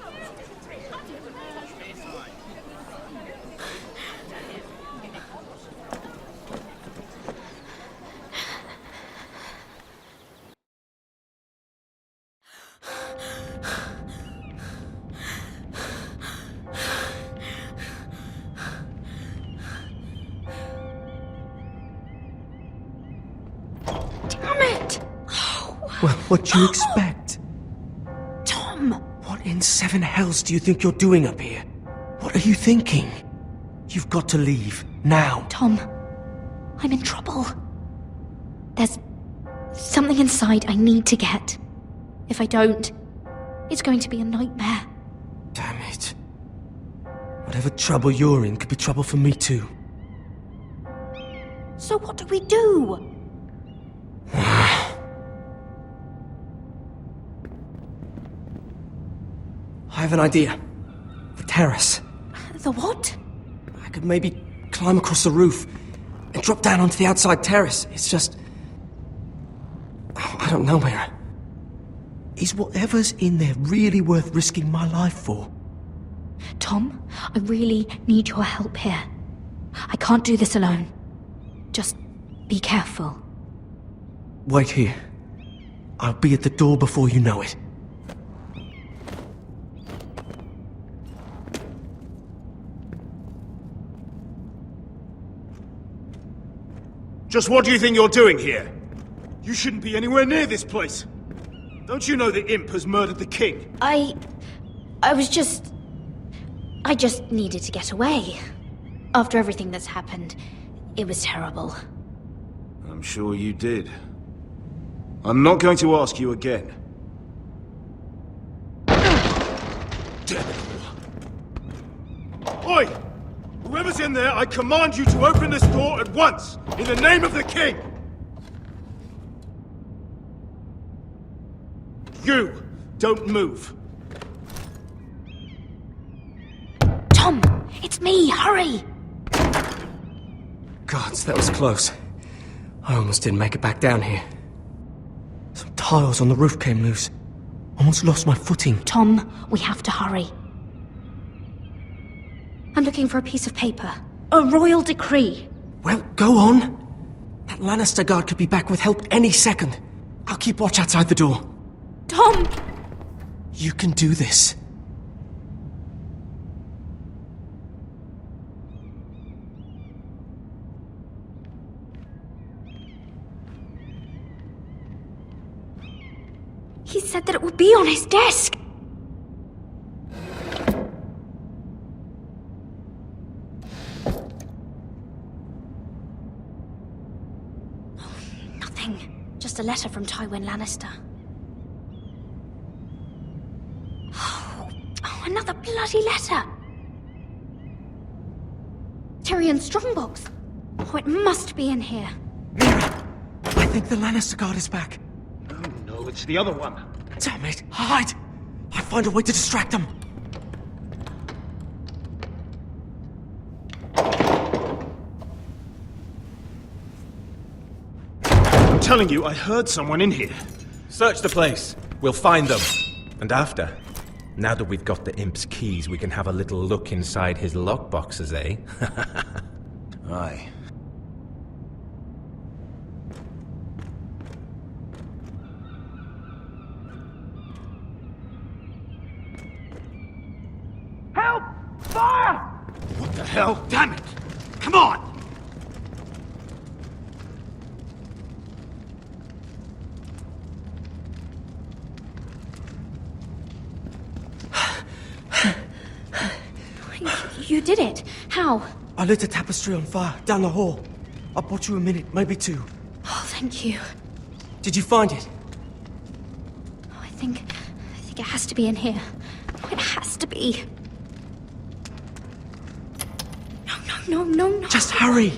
Well, what do you expect? Tom! What in seven hells do you think you're doing up here? What are you thinking? You've got to leave, now. Tom, I'm in trouble. There's something inside I need to get. If I don't, it's going to be a nightmare. Damn it. Whatever trouble you're in could be trouble for me too. So what do we do? I have an idea. The terrace. The what? I could maybe climb across the roof and drop down onto the outside terrace. It's just... I don't know, Mira. Is whatever's in there really worth risking my life for? Tom, I really need your help here. I can't do this alone. Just be careful. Wait here. I'll be at the door before you know it. Just what do you think you're doing here? You shouldn't be anywhere near this place. Don't you know the imp has murdered the king? I just needed to get away. After everything that's happened, it was terrible. I'm sure you did. I'm not going to ask you again. Damn it all. Oi! Whoever's in there, I command you to open this door at once, in the name of the king! You don't move. Tom! It's me! Hurry! Gods, that was close. I almost didn't make it back down here. Some tiles on the roof came loose. Almost lost my footing. Tom, we have to hurry. I'm looking for a piece of paper. A royal decree. Well, go on. That Lannister guard could be back with help any second. I'll keep watch outside the door. Tom! You can do this. He said that it would be on his desk. Just a letter from Tywin Lannister. Oh, another bloody letter! Tyrion's strongbox. Oh, it must be in here. I think the Lannister guard is back. Oh no, it's the other one. Damn it! Hide! I'll find a way to distract them. I'm telling you, I heard someone in here. Search the place. We'll find them. And after, now that we've got the imp's keys, we can have a little look inside his lockboxes, eh? Aye. Help! Fire! What the hell? Damn it! Come on! You did it. How? I lit a tapestry on fire down the hall. I bought you a minute, maybe two. Oh, thank you. Did you find it? Oh, I think it has to be in here. Oh, it has to be. No. Just hurry.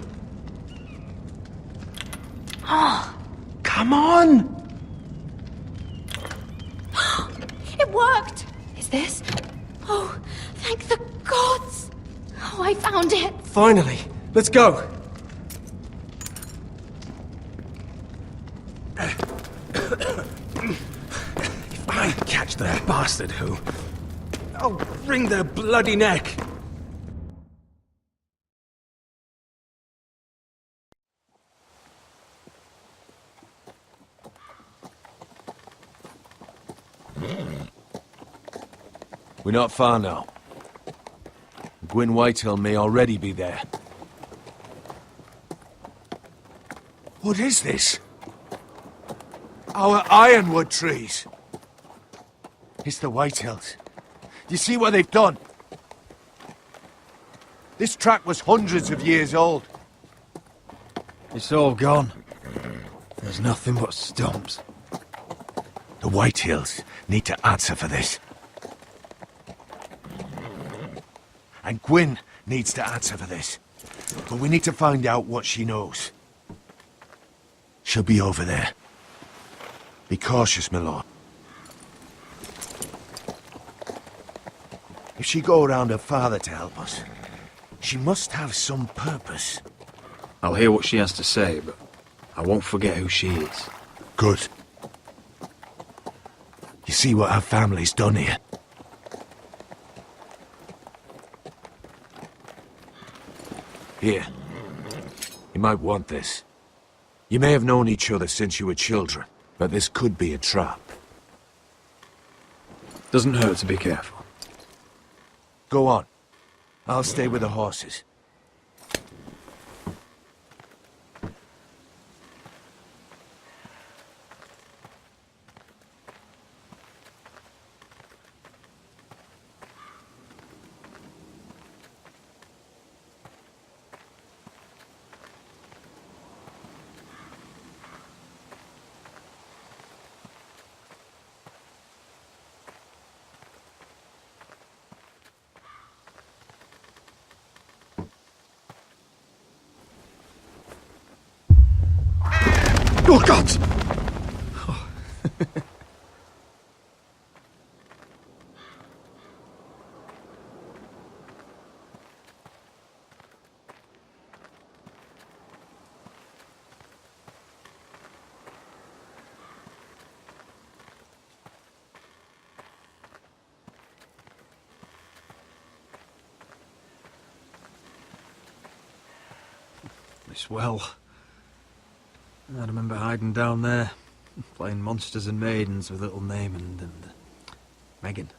Oh. Come on! It worked! Is this? Oh, thank the gods! Oh, I found it! Finally! Let's go! If I catch that bastard who... I'll wring their bloody neck! We're not far now. Gwyn Whitehill may already be there. What is this? Our ironwood trees. It's the Whitehills. You see what they've done? This track was hundreds of years old. It's all gone. There's nothing but stumps. The Whitehills need to answer for this. And Gwyn needs to answer for this. But we need to find out what she knows. She'll be over there. Be cautious, my lord. If she go around her father to help us, she must have some purpose. I'll hear what she has to say, but I won't forget who she is. Good. You see what our family's done here? Here. You might want this. You may have known each other since you were children, but this could be a trap. Doesn't hurt to be careful. Go on. I'll stay with the horses. Oh, God! This well. I remember hiding down there, playing monsters and maidens with little Naaman and Megan.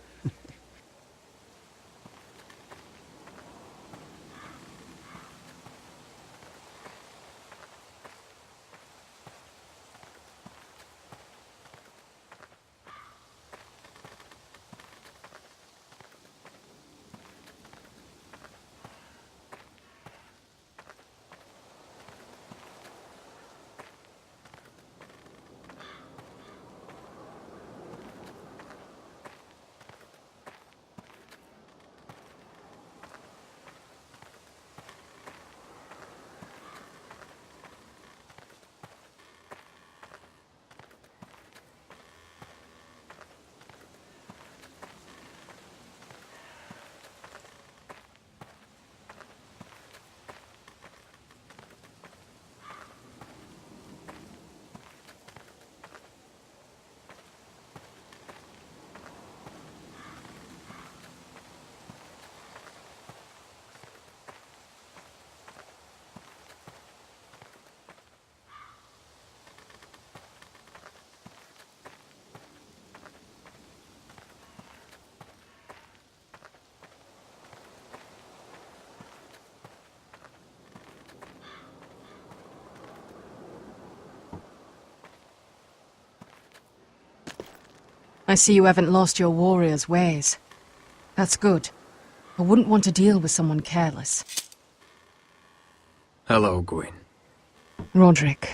I see you haven't lost your warrior's ways. That's good. I wouldn't want to deal with someone careless. Hello, Gwyn. Roderick,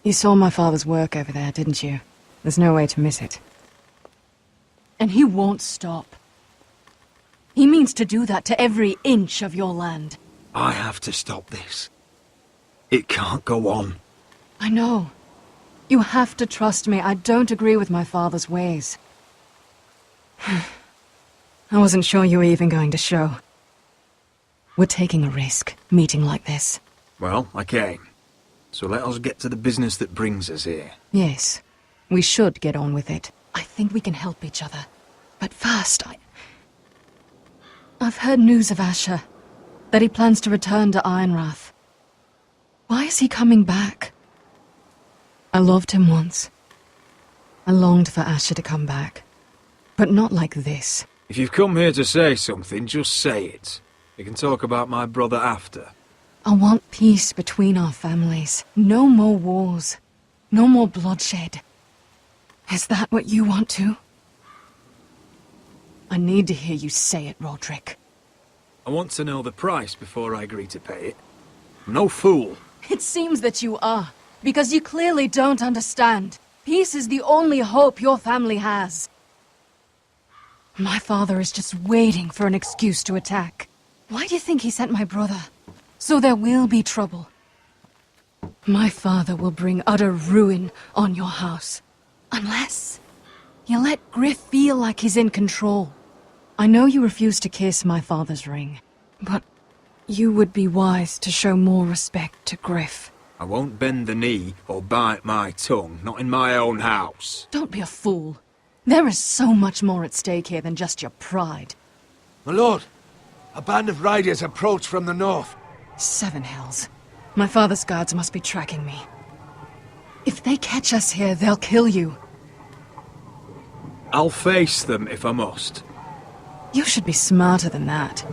you saw my father's work over there, didn't you? There's no way to miss it. And he won't stop. He means to do that to every inch of your land. I have to stop this. It can't go on. I know. You have to trust me. I don't agree with my father's ways. I wasn't sure you were even going to show. We're taking a risk, meeting like this. Well, I came. So let us get to the business that brings us here. Yes, we should get on with it. I think we can help each other. But first, I've heard news of Asher. That he plans to return to Ironrath. Why is he coming back? I loved him once. I longed for Asher to come back. But not like this. If you've come here to say something, just say it. We can talk about my brother after. I want peace between our families. No more wars. No more bloodshed. Is that what you want too? I need to hear you say it, Roderick. I want to know the price before I agree to pay it. I'm no fool. It seems that you are. Because you clearly don't understand. Peace is the only hope your family has. My father is just waiting for an excuse to attack. Why do you think he sent my brother? So there will be trouble. My father will bring utter ruin on your house. Unless you let Griff feel like he's in control. I know you refuse to kiss my father's ring, but you would be wise to show more respect to Griff. I won't bend the knee or bite my tongue, not in my own house. Don't be a fool. There is so much more at stake here than just your pride. My lord, a band of riders approach from the north. 7 hells. My father's guards must be tracking me. If they catch us here, they'll kill you. I'll face them if I must. You should be smarter than that.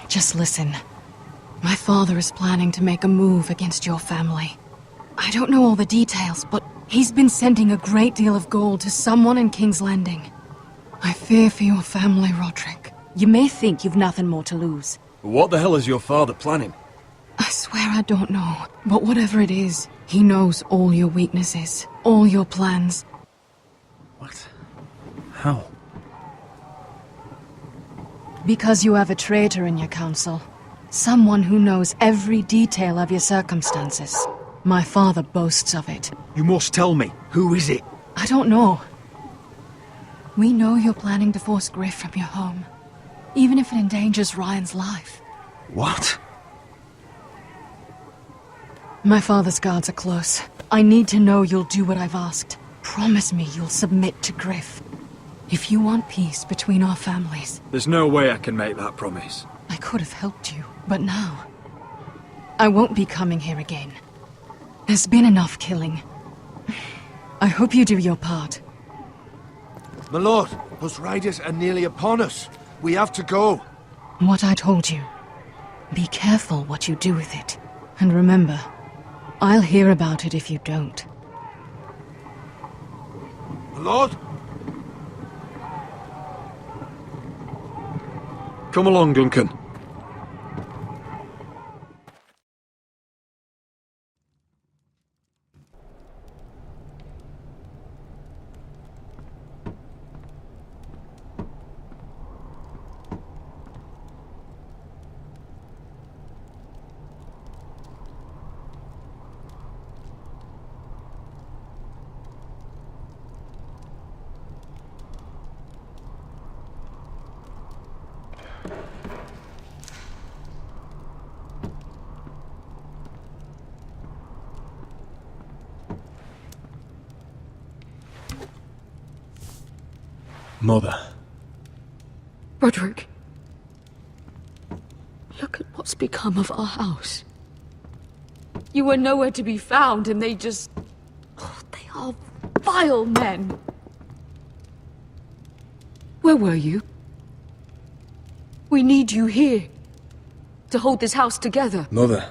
Just listen. My father is planning to make a move against your family. I don't know all the details, but he's been sending a great deal of gold to someone in King's Landing. I fear for your family, Roderick. You may think you've nothing more to lose. What the hell is your father planning? I swear I don't know, but whatever it is, he knows all your weaknesses, all your plans. What? How? Because you have a traitor in your council. Someone who knows every detail of your circumstances. My father boasts of it. You must tell me. Who is it? I don't know. We know you're planning to force Griff from your home, even if it endangers Ryan's life. What? My father's guards are close. I need to know you'll do what I've asked. Promise me you'll submit to Griff. If you want peace between our families. There's no way I can make that promise. I could have helped you, but now I won't be coming here again. There's been enough killing. I hope you do your part. My lord, those riders are nearly upon us. We have to go. What I told you. Be careful what you do with it. And remember, I'll hear about it if you don't. My lord? Come along, Duncan. Mother. Roderick. Look at what's become of our house. You were nowhere to be found, and they just... Oh, they are vile men. Where were you? We need you here. To hold this house together. Mother,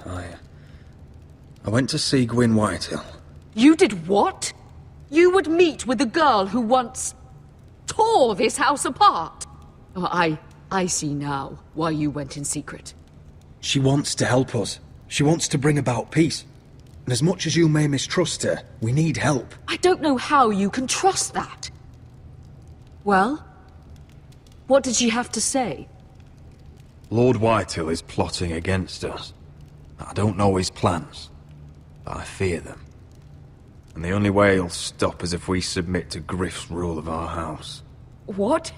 I went to see Gwyn Whitehill. You did what? You would meet with the girl who once... tore this house apart. Oh, I see now why you went in secret. She wants to help us. She wants to bring about peace. And as much as you may mistrust her, we need help. I don't know how you can trust that. Well, what did she have to say? Lord Whitehill is plotting against us. I don't know his plans, but I fear them. And the only way he'll stop is if we submit to Griff's rule of our house. What?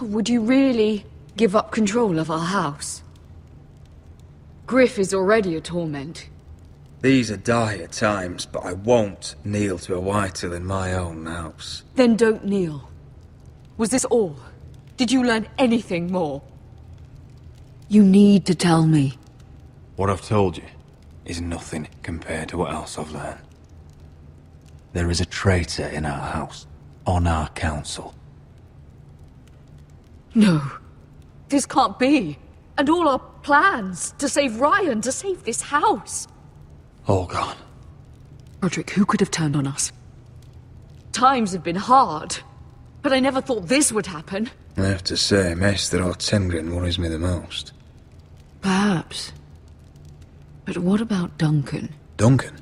Would you really give up control of our house? Griff is already a torment. These are dire times, but I won't kneel to a Whitehill in my own house. Then don't kneel. Was this all? Did you learn anything more? You need to tell me. What I've told you is nothing compared to what else I've learned. There is a traitor in our house, on our council. No. This can't be. And all our plans to save Ryan, to save this house. All gone. Roderick, who could have turned on us? Times have been hard, but I never thought this would happen. I have to say, Maester Ortengrin worries me the most. Perhaps. But what about Duncan? Duncan?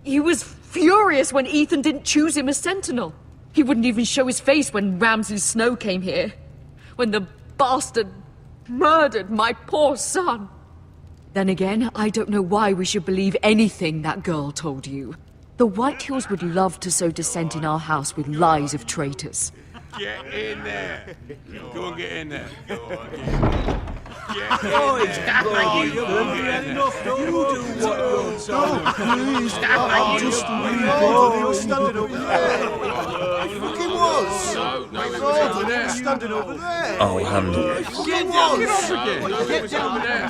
He was furious when Ethan didn't choose him as Sentinel. He wouldn't even show his face when Ramsay Snow came here. When the bastard murdered my poor son. Then again, I don't know why we should believe anything that girl told you. The Whitehills would love to sow dissent in our house with lies of traitors. Get in there. Go and get in there. Go on, get in there. Please, stop like you. You do what you're told. Please, stop like you. You're standing over there. It fucking was. No, it was over there. Standing over there. I'll handle this. Get down. Get off again. Get down there.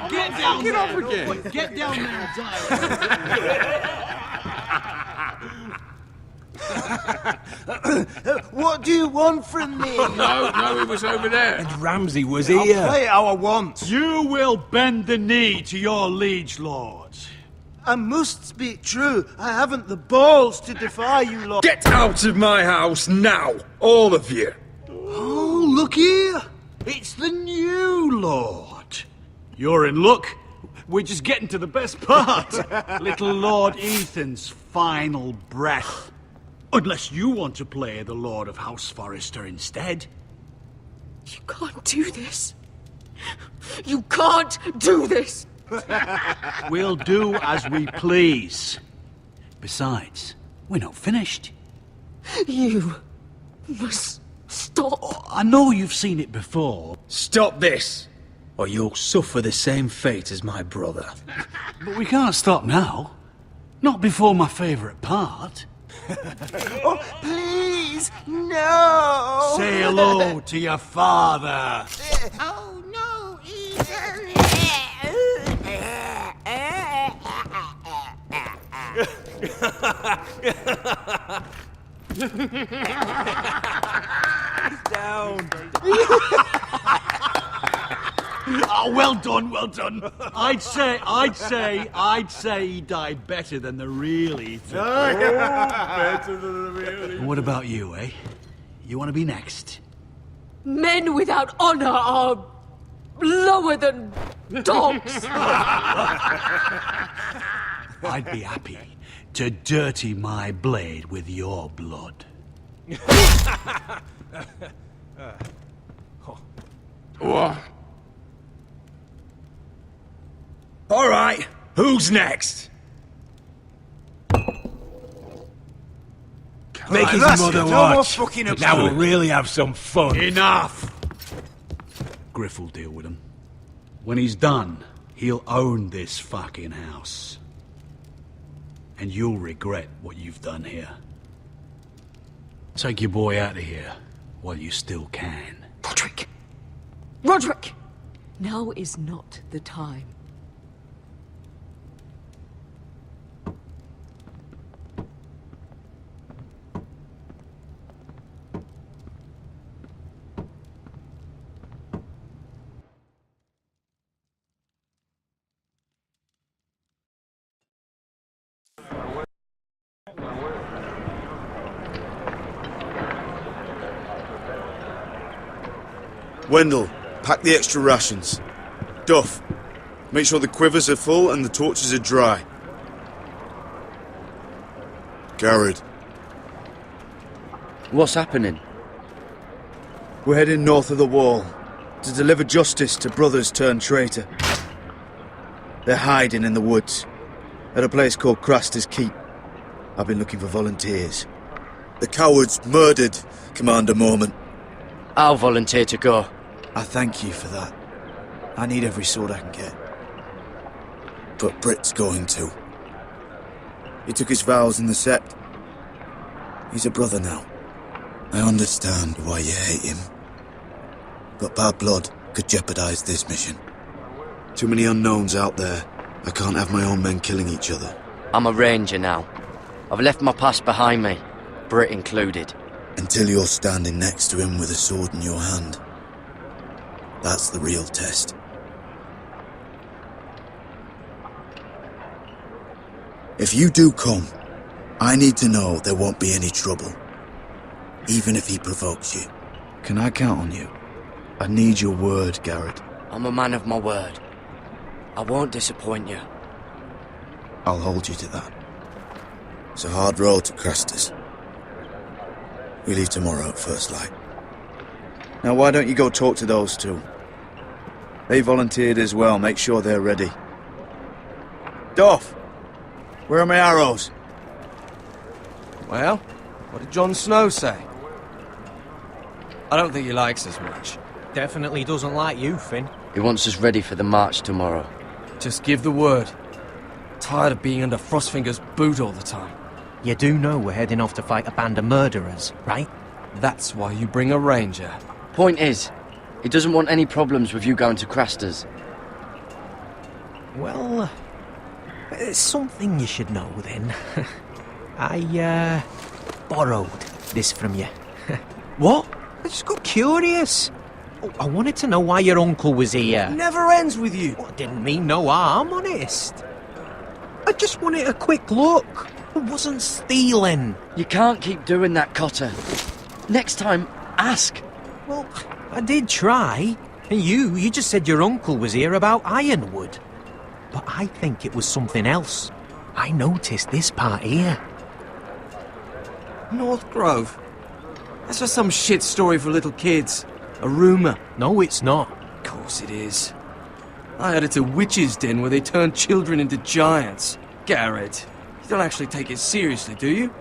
Get down. Get off again. Get down there and die. What do you want from me? No, it was over there. And Ramsay was I'll here. play how I want. You will bend the knee to your liege lord. I must speak true. I haven't the balls to defy you lot. Get out of my house now, all of you. Oh, look here. It's the new lord. You're in luck. We're just getting to the best part. Little Lord Ethan's final breath. Unless you want to play the Lord of House Forrester instead. You can't do this. You can't do this. We'll do as we please. Besides, we're not finished. You must stop. I know you've seen it before. Stop this, or you'll suffer the same fate as my brother. But we can't stop now. Not before my favourite part. Oh, please, no! Say hello to your father. Oh, no, Ethan! Down. Oh, well done, well done. I'd say he died better than the real Ethan. Better than the real Ethan. What about you, eh? You want to be next? Men without honor are lower than dogs. I'd be happy to dirty my blade with your blood. All right, who's next? Make his mother watch. Now we'll really have some fun. Enough! Griff will deal with him. When he's done, he'll own this fucking house. And you'll regret what you've done here. Take your boy out of here while you still can. Roderick! Roderick! Now is not the time. Wendell, pack the extra rations. Duff, make sure the quivers are full and the torches are dry. Garrett. What's happening? We're heading north of the wall to deliver justice to brothers turned traitor. They're hiding in the woods at a place called Craster's Keep. I've been looking for volunteers. The cowards murdered Commander Mormon. I'll volunteer to go. I thank you for that. I need every sword I can get. But Britt's going too. He took his vows in the Sept. He's a brother now. I understand why you hate him. But bad blood could jeopardize this mission. Too many unknowns out there. I can't have my own men killing each other. I'm a ranger now. I've left my past behind me, Britt included. Until you're standing next to him with a sword in your hand. That's the real test. If you do come, I need to know there won't be any trouble. Even if he provokes you. Can I count on you? I need your word, Garrett. I'm a man of my word. I won't disappoint you. I'll hold you to that. It's a hard road to Craster's. We leave tomorrow at first light. Now why don't you go talk to those two? They volunteered as well, make sure they're ready. Duff! Where are my arrows? Well, what did Jon Snow say? I don't think he likes us much. Definitely doesn't like you, Finn. He wants us ready for the march tomorrow. Just give the word. Tired of being under Frostfinger's boot all the time. You do know we're heading off to fight a band of murderers, right? That's why you bring a ranger. Point is, he doesn't want any problems with you going to Craster's. Well, there's something you should know then. I, borrowed this from you. What? I just got curious. I wanted to know why your uncle was here. Never ends with you. Well, I didn't mean no harm, honest. I just wanted a quick look. I wasn't stealing. You can't keep doing that, Cotter. Next time, ask. Well, I did try. And you just said your uncle was here about ironwood. But I think it was something else. I noticed this part here. North Grove? That's just some shit story for little kids. A rumour. No, it's not. Of course it is. I had it a witch's den where they turned children into giants. Garrett, you don't actually take it seriously, do you?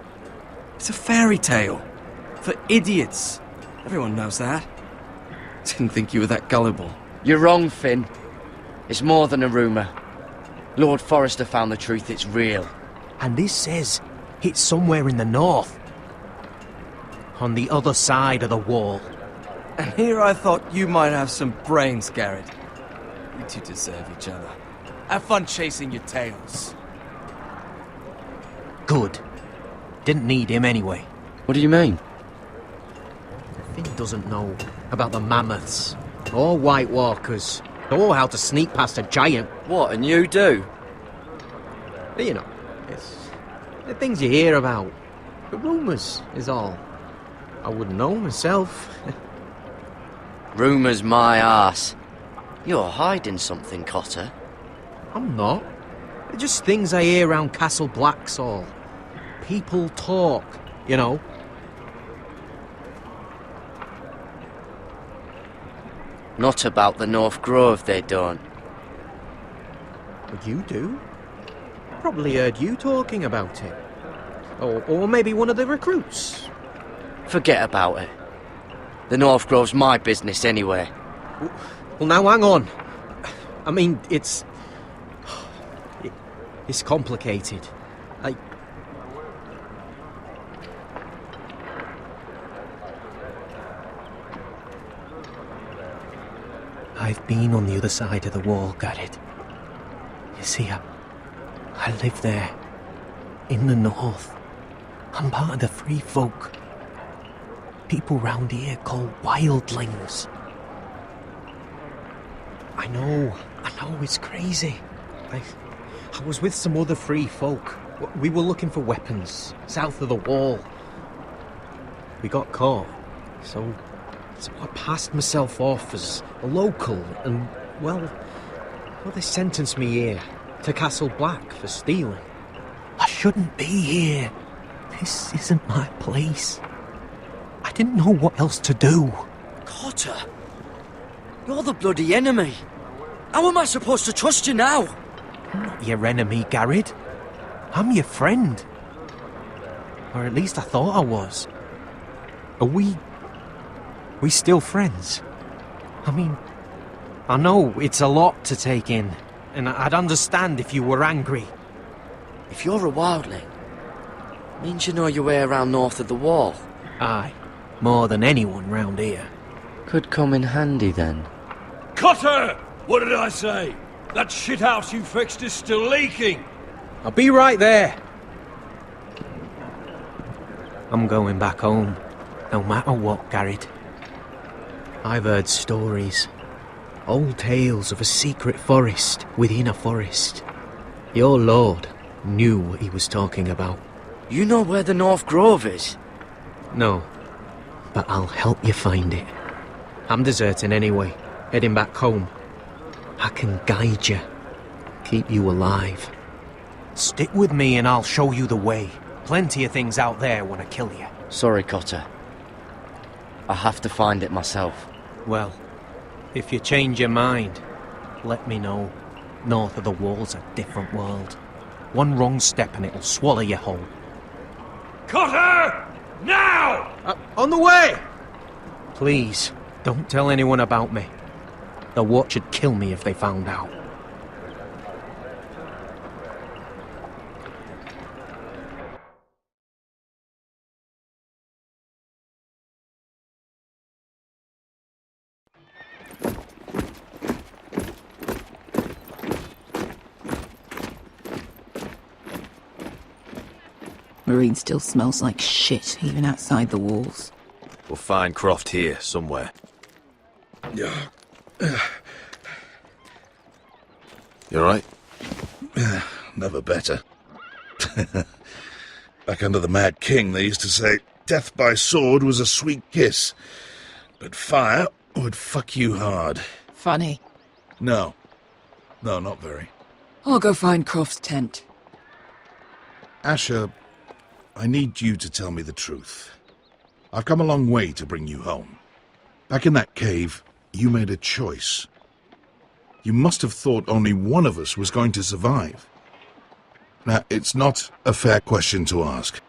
It's a fairy tale. For idiots. Everyone knows that. Didn't think you were that gullible. You're wrong, Finn. It's more than a rumour. Lord Forrester found the truth, it's real. And this says it's somewhere in the north. On the other side of the wall. And here I thought you might have some brains, Garrett. You two deserve each other. Have fun chasing your tails. Good. Didn't need him anyway. What do you mean? Finn doesn't know about the mammoths, or White Walkers, or how to sneak past a giant. What, and you do? You know, it's the things you hear about. The rumours is all. I wouldn't know myself. Rumours my arse. You're hiding something, Cotter. I'm not. They're just things I hear around Castle Blacksall. People talk, you know. Not about the North Grove, they don't. But you do. Probably heard you talking about it. Or maybe one of the recruits. Forget about it. The North Grove's my business anyway. Well, now hang on. I mean, it's complicated. I've been on the other side of the wall, Garrett. You see, I live there, in the north. I'm part of the free folk. People round here call wildlings. I know, it's crazy. I was with some other free folk. We were looking for weapons, south of the wall. We got caught, so I passed myself off as a local, and, well, they sentenced me here, to Castle Black, for stealing. I shouldn't be here. This isn't my place. I didn't know what else to do. Cotter, you're the bloody enemy. How am I supposed to trust you now? I'm not your enemy, Garrett. I'm your friend. Or at least I thought I was. Are we still friends? I mean, I know it's a lot to take in, and I'd understand if you were angry. If you're a wildling, means you know your way around north of the wall. Aye, more than anyone round here. Could come in handy then. Cotter! What did I say? That shithouse you fixed is still leaking! I'll be right there. I'm going back home, no matter what, Garrett. I've heard stories. Old tales of a secret forest within a forest. Your lord knew what he was talking about. You know where the North Grove is? No, but I'll help you find it. I'm deserting anyway, heading back home. I can guide you, keep you alive. Stick with me and I'll show you the way. Plenty of things out there want to kill you. Sorry, Cotter. I have to find it myself. Well, if you change your mind, let me know. North of the wall's a different world. One wrong step and it'll swallow you whole. Cotter! Now! On the way! Please, don't tell anyone about me. The Watch would kill me if they found out. Marine still smells like shit, even outside the walls. We'll find Croft here, somewhere. You alright? Never better. Back under the Mad King, they used to say, death by sword was a sweet kiss, but fire would fuck you hard. Funny. No. No, not very. I'll go find Croft's tent. Asher, I need you to tell me the truth. I've come a long way to bring you home. Back in that cave, you made a choice. You must have thought only one of us was going to survive. Now, it's not a fair question to ask,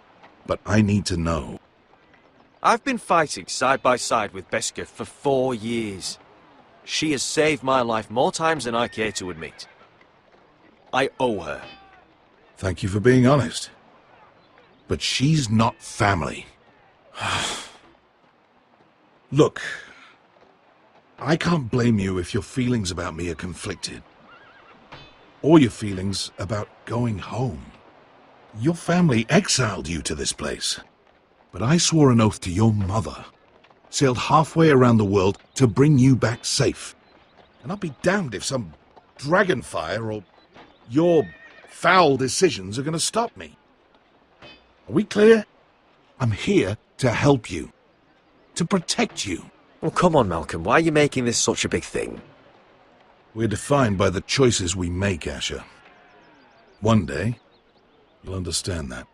but I need to know. I've been fighting side by side with Beskha for 4 years. She has saved my life more times than I care to admit. I owe her. Thank you for being honest. But she's not family. Look, I can't blame you if your feelings about me are conflicted. Or your feelings about going home. Your family exiled you to this place. But I swore an oath to your mother. Sailed halfway around the world to bring you back safe. And I'll be damned if some dragonfire or your foul decisions are going to stop me. Are we clear? I'm here to help you. To protect you. Well, come on, Malcolm. Why are you making this such a big thing? We're defined by the choices we make, Asher. One day, you'll understand that.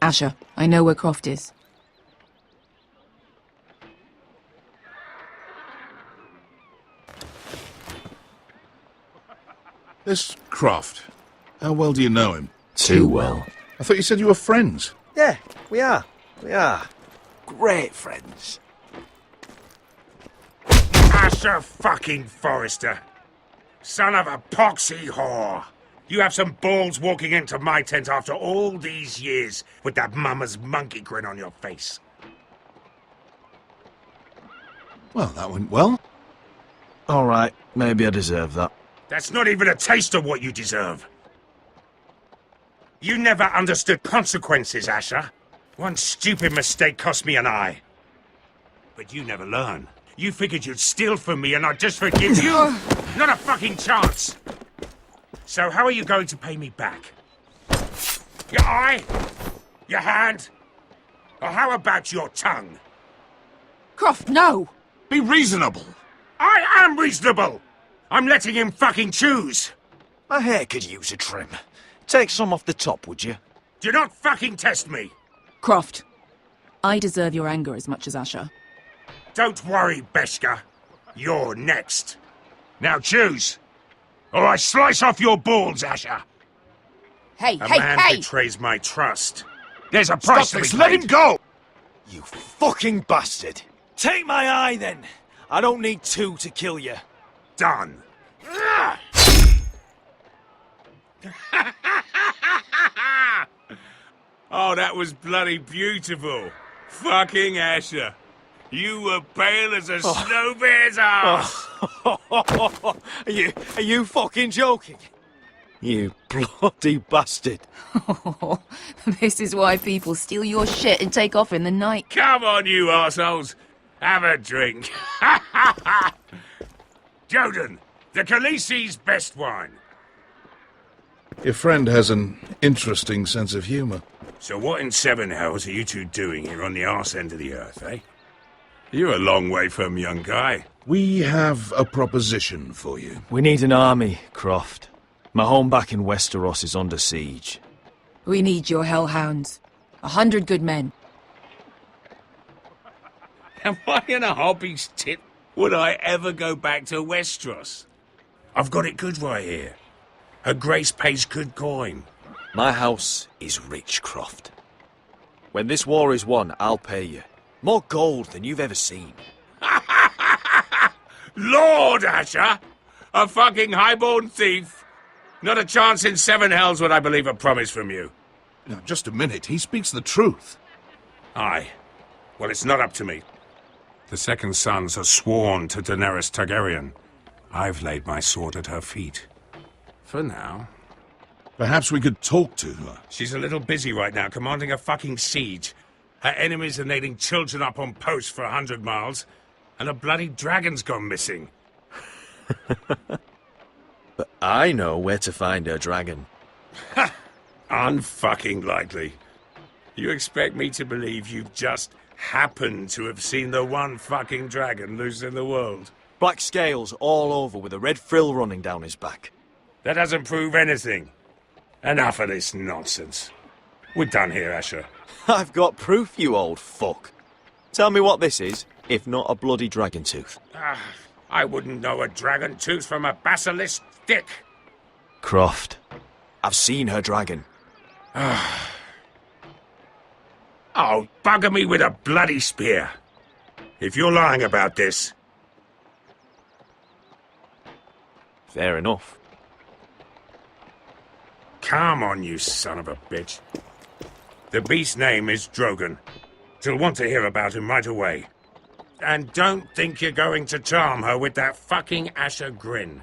Asher, I know where Croft is. This Croft, how well do you know him? Too well. I thought you said you were friends. Yeah, we are. We are. Great friends. Asher fucking Forrester. Son of a poxy whore. You have some balls walking into my tent after all these years with that mama's monkey grin on your face. Well, that went well. All right, maybe I deserve that. That's not even a taste of what you deserve. You never understood consequences, Asher. One stupid mistake cost me an eye. But you never learn. You figured you'd steal from me and I'd just forgive you? Not a fucking chance! So how are you going to pay me back? Your eye? Your hand? Or how about your tongue? Croft, no! Be reasonable! I am reasonable! I'm letting him fucking choose! My hair could use a trim. Take some off the top, would you? Do not fucking test me! Croft, I deserve your anger as much as Asher. Don't worry, Beskha. You're next. Now choose, or I slice off your balls, Asher. Hey, A man betrays my trust. There's a price to be paid. Let him go! You fucking bastard! Take my eye, then! I don't need 2 to kill you. Done. Oh, that was bloody beautiful. Fucking Asher. You were pale as a snow bear's arse. Are you fucking joking? You bloody bastard. This is why people steal your shit and take off in the night. Come on, you arseholes. Have a drink. Joden, the Khaleesi's best wine. Your friend has an interesting sense of humour. So what in 7 hells are you two doing here on the arse end of the earth, eh? You're a long way from, young guy. We have a proposition for you. We need an army, Croft. My home back in Westeros is under siege. We need your hellhounds. 100 good men. Am I in a hobby's tit? Would I ever go back to Westeros? I've got it good right here. Her Grace pays good coin. My house is rich, Croft. When this war is won, I'll pay you. More gold than you've ever seen. Lord, Asher! A fucking highborn thief! Not a chance in 7 hells would I believe a promise from you. Now, just a minute. He speaks the truth. Aye. Well, it's not up to me. The second sons are sworn to Daenerys Targaryen. I've laid my sword at her feet. For now. Perhaps we could talk to her. She's a little busy right now, commanding a fucking siege. Her enemies are nailing children up on posts for 100 miles, and a bloody dragon's gone missing. But I know where to find her dragon. Ha! Unfucking likely. You expect me to believe you've just happened to have seen the one fucking dragon loose in the world? Black scales all over with a red frill running down his back. That doesn't prove anything. Enough of this nonsense. We're done here, Asher. I've got proof, you old fuck. Tell me what this is, if not a bloody dragon tooth. I wouldn't know a dragon tooth from a basilisk stick. Croft. I've seen her dragon. Oh, bugger me with a bloody spear. If you're lying about this... Fair enough. Come on, you son of a bitch. The beast's name is Drogon. She'll want to hear about him right away. And don't think you're going to charm her with that fucking Asher grin.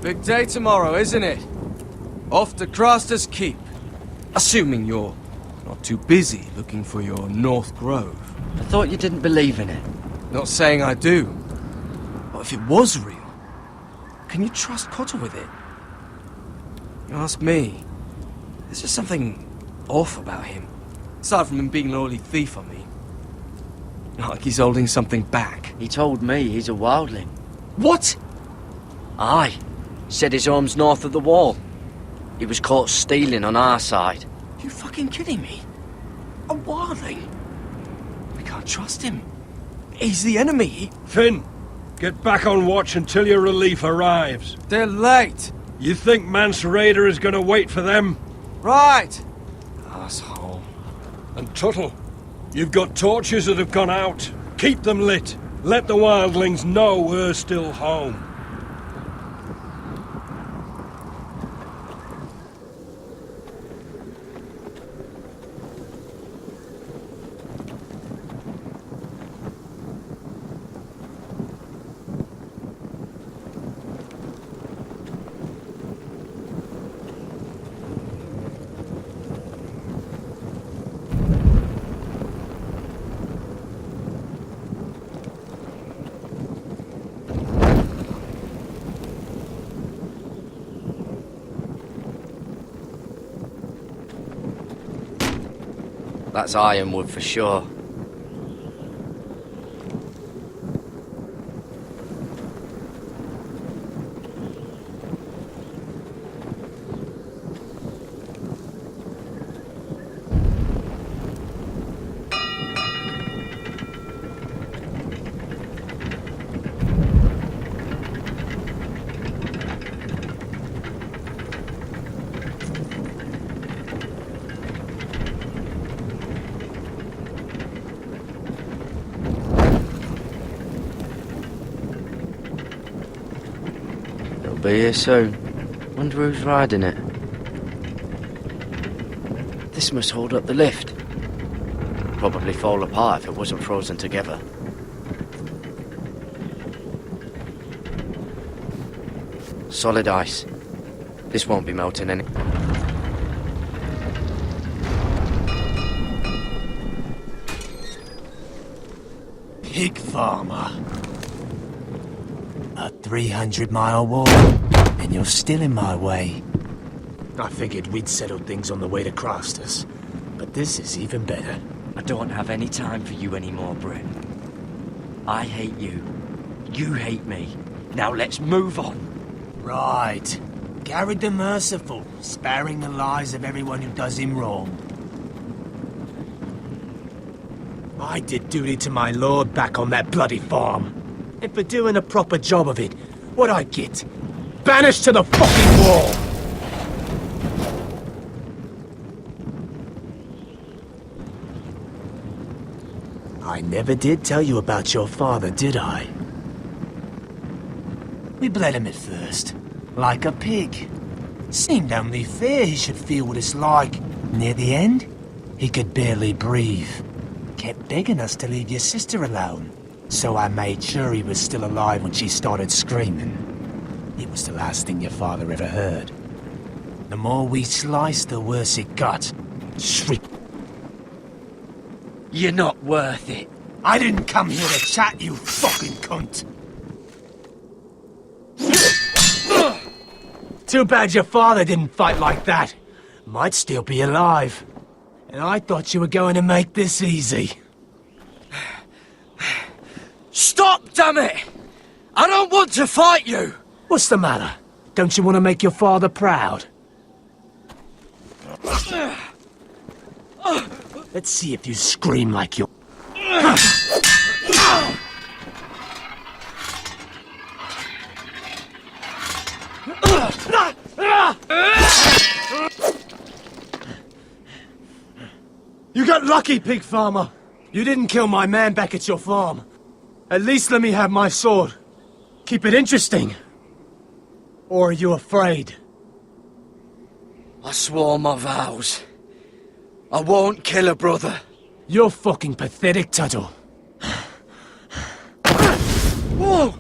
Big day tomorrow, isn't it? Off to Craster's Keep. Assuming you're not too busy looking for your North Grove. I thought you didn't believe in it. Not saying I do. But if it was real, can you trust Cotter with it? You ask me, there's just something off about him. Aside from him being an oily thief, I mean. Not like he's holding something back. He told me he's a wildling. What? Aye. Said his home's north of the wall. He was caught stealing on our side. You fucking kidding me? A wildling? We can't trust him. He's the enemy. Finn, get back on watch until your relief arrives. They're late. You think Mance Raider is gonna wait for them? Right. Asshole. And Tuttle, you've got torches that have gone out. Keep them lit. Let the wildlings know we're still home. That's ironwood for sure. Be here soon. Wonder who's riding it. This must hold up the lift. Probably fall apart if it wasn't frozen together. Solid ice. This won't be melting any. Pig farmer. A 300-mile walk, and you're still in my way. I figured we'd settled things on the way to Craster's, but this is even better. I don't have any time for you anymore, Britt. I hate you. You hate me. Now let's move on. Right. Garrett the Merciful, sparing the lives of everyone who does him wrong. I did duty to my lord back on that bloody farm. And for doing a proper job of it, what'd I get? Banished to the fucking wall! I never did tell you about your father, did I? We bled him at first, like a pig. Seemed only fair he should feel what it's like. Near the end, he could barely breathe. Kept begging us to leave your sister alone. So I made sure he was still alive when she started screaming. It was the last thing your father ever heard. The more we sliced, the worse it got. Shriek. You're not worth it. I didn't come here to chat, you fucking cunt. Too bad your father didn't fight like that. Might still be alive. And I thought you were going to make this easy. Stop, damn it! I don't want to fight you! What's the matter? Don't you want to make your father proud? Let's see if you scream like you're... You got lucky, pig farmer. You didn't kill my man back at your farm. At least let me have my sword. Keep it interesting. Or are you afraid? I swore my vows. I won't kill a brother. You're fucking pathetic, Tuttle. Whoa!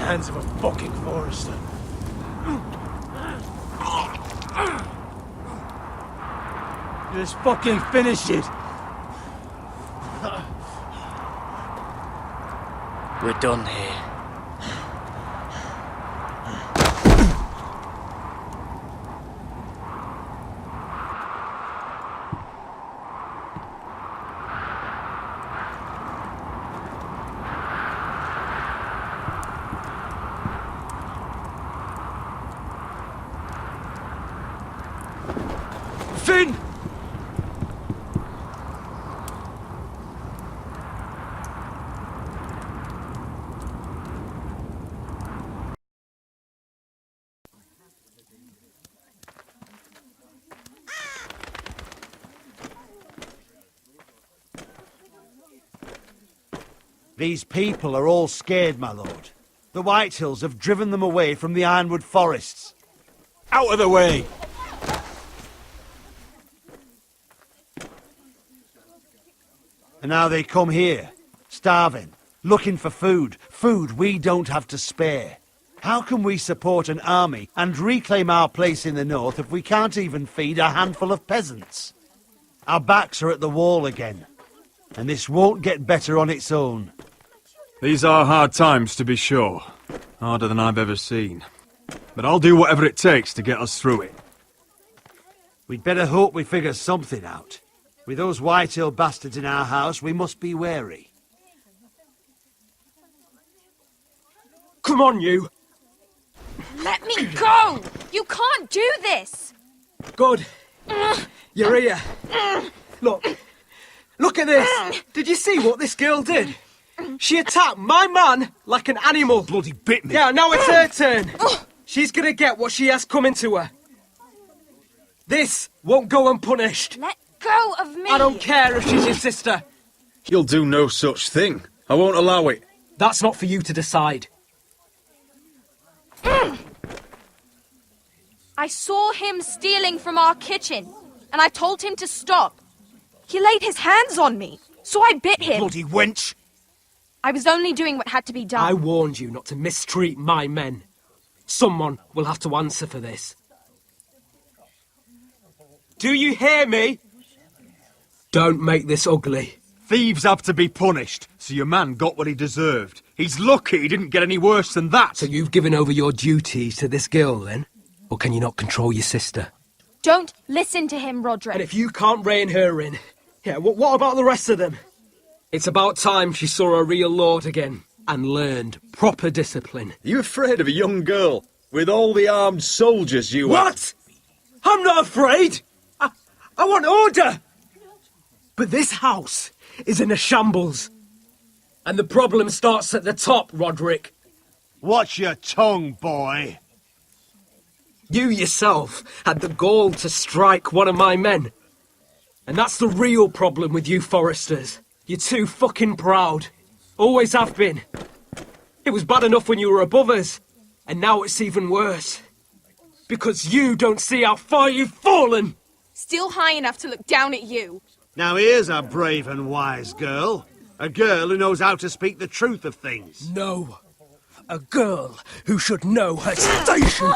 Hands of a fucking forester. Just fucking finish it. We're done here. Finn! These people are all scared, my lord. The Whitehills have driven them away from the Ironwood forests. Out of the way! And now they come here, starving, looking for food. Food we don't have to spare. How can we support an army and reclaim our place in the north if we can't even feed a handful of peasants? Our backs are at the wall again, and this won't get better on its own. These are hard times, to be sure. Harder than I've ever seen. But I'll do whatever it takes to get us through it. We'd better hope we figure something out. With those Whitehill bastards in our house, we must be wary. Come on, you! Let me go! You can't do this! Good. You're here. Look. Look at this! Did you see what this girl did? She attacked my man like an animal. Bloody bit me. Yeah, now it's her turn. She's gonna get what she has coming to her. This won't go unpunished. Let go of me! I don't care if she's your sister. You'll do no such thing. I won't allow it. That's not for you to decide. I saw him stealing from our kitchen, and I told him to stop. He laid his hands on me, so I bit him. Bloody wench! I was only doing what had to be done. I warned you not to mistreat my men. Someone will have to answer for this. Do you hear me? Don't make this ugly. Thieves have to be punished, so your man got what he deserved. He's lucky he didn't get any worse than that. So you've given over your duties to this girl, then? Or can you not control your sister? Don't listen to him, Roderick. And if you can't rein her in, yeah, what about the rest of them? It's about time she saw a real lord again and learned proper discipline. Are you afraid of a young girl with all the armed soldiers you have? What? not afraid! I want order! But this house is in a shambles. And the problem starts at the top, Roderick. Watch your tongue, boy. You yourself had the gall to strike one of my men. And that's the real problem with you Foresters. You're too fucking proud. Always have been. It was bad enough when you were above us. And now it's even worse. Because you don't see how far you've fallen! Still high enough to look down at you. Now here's a brave and wise girl. A girl who knows how to speak the truth of things. No. A girl who should know her station.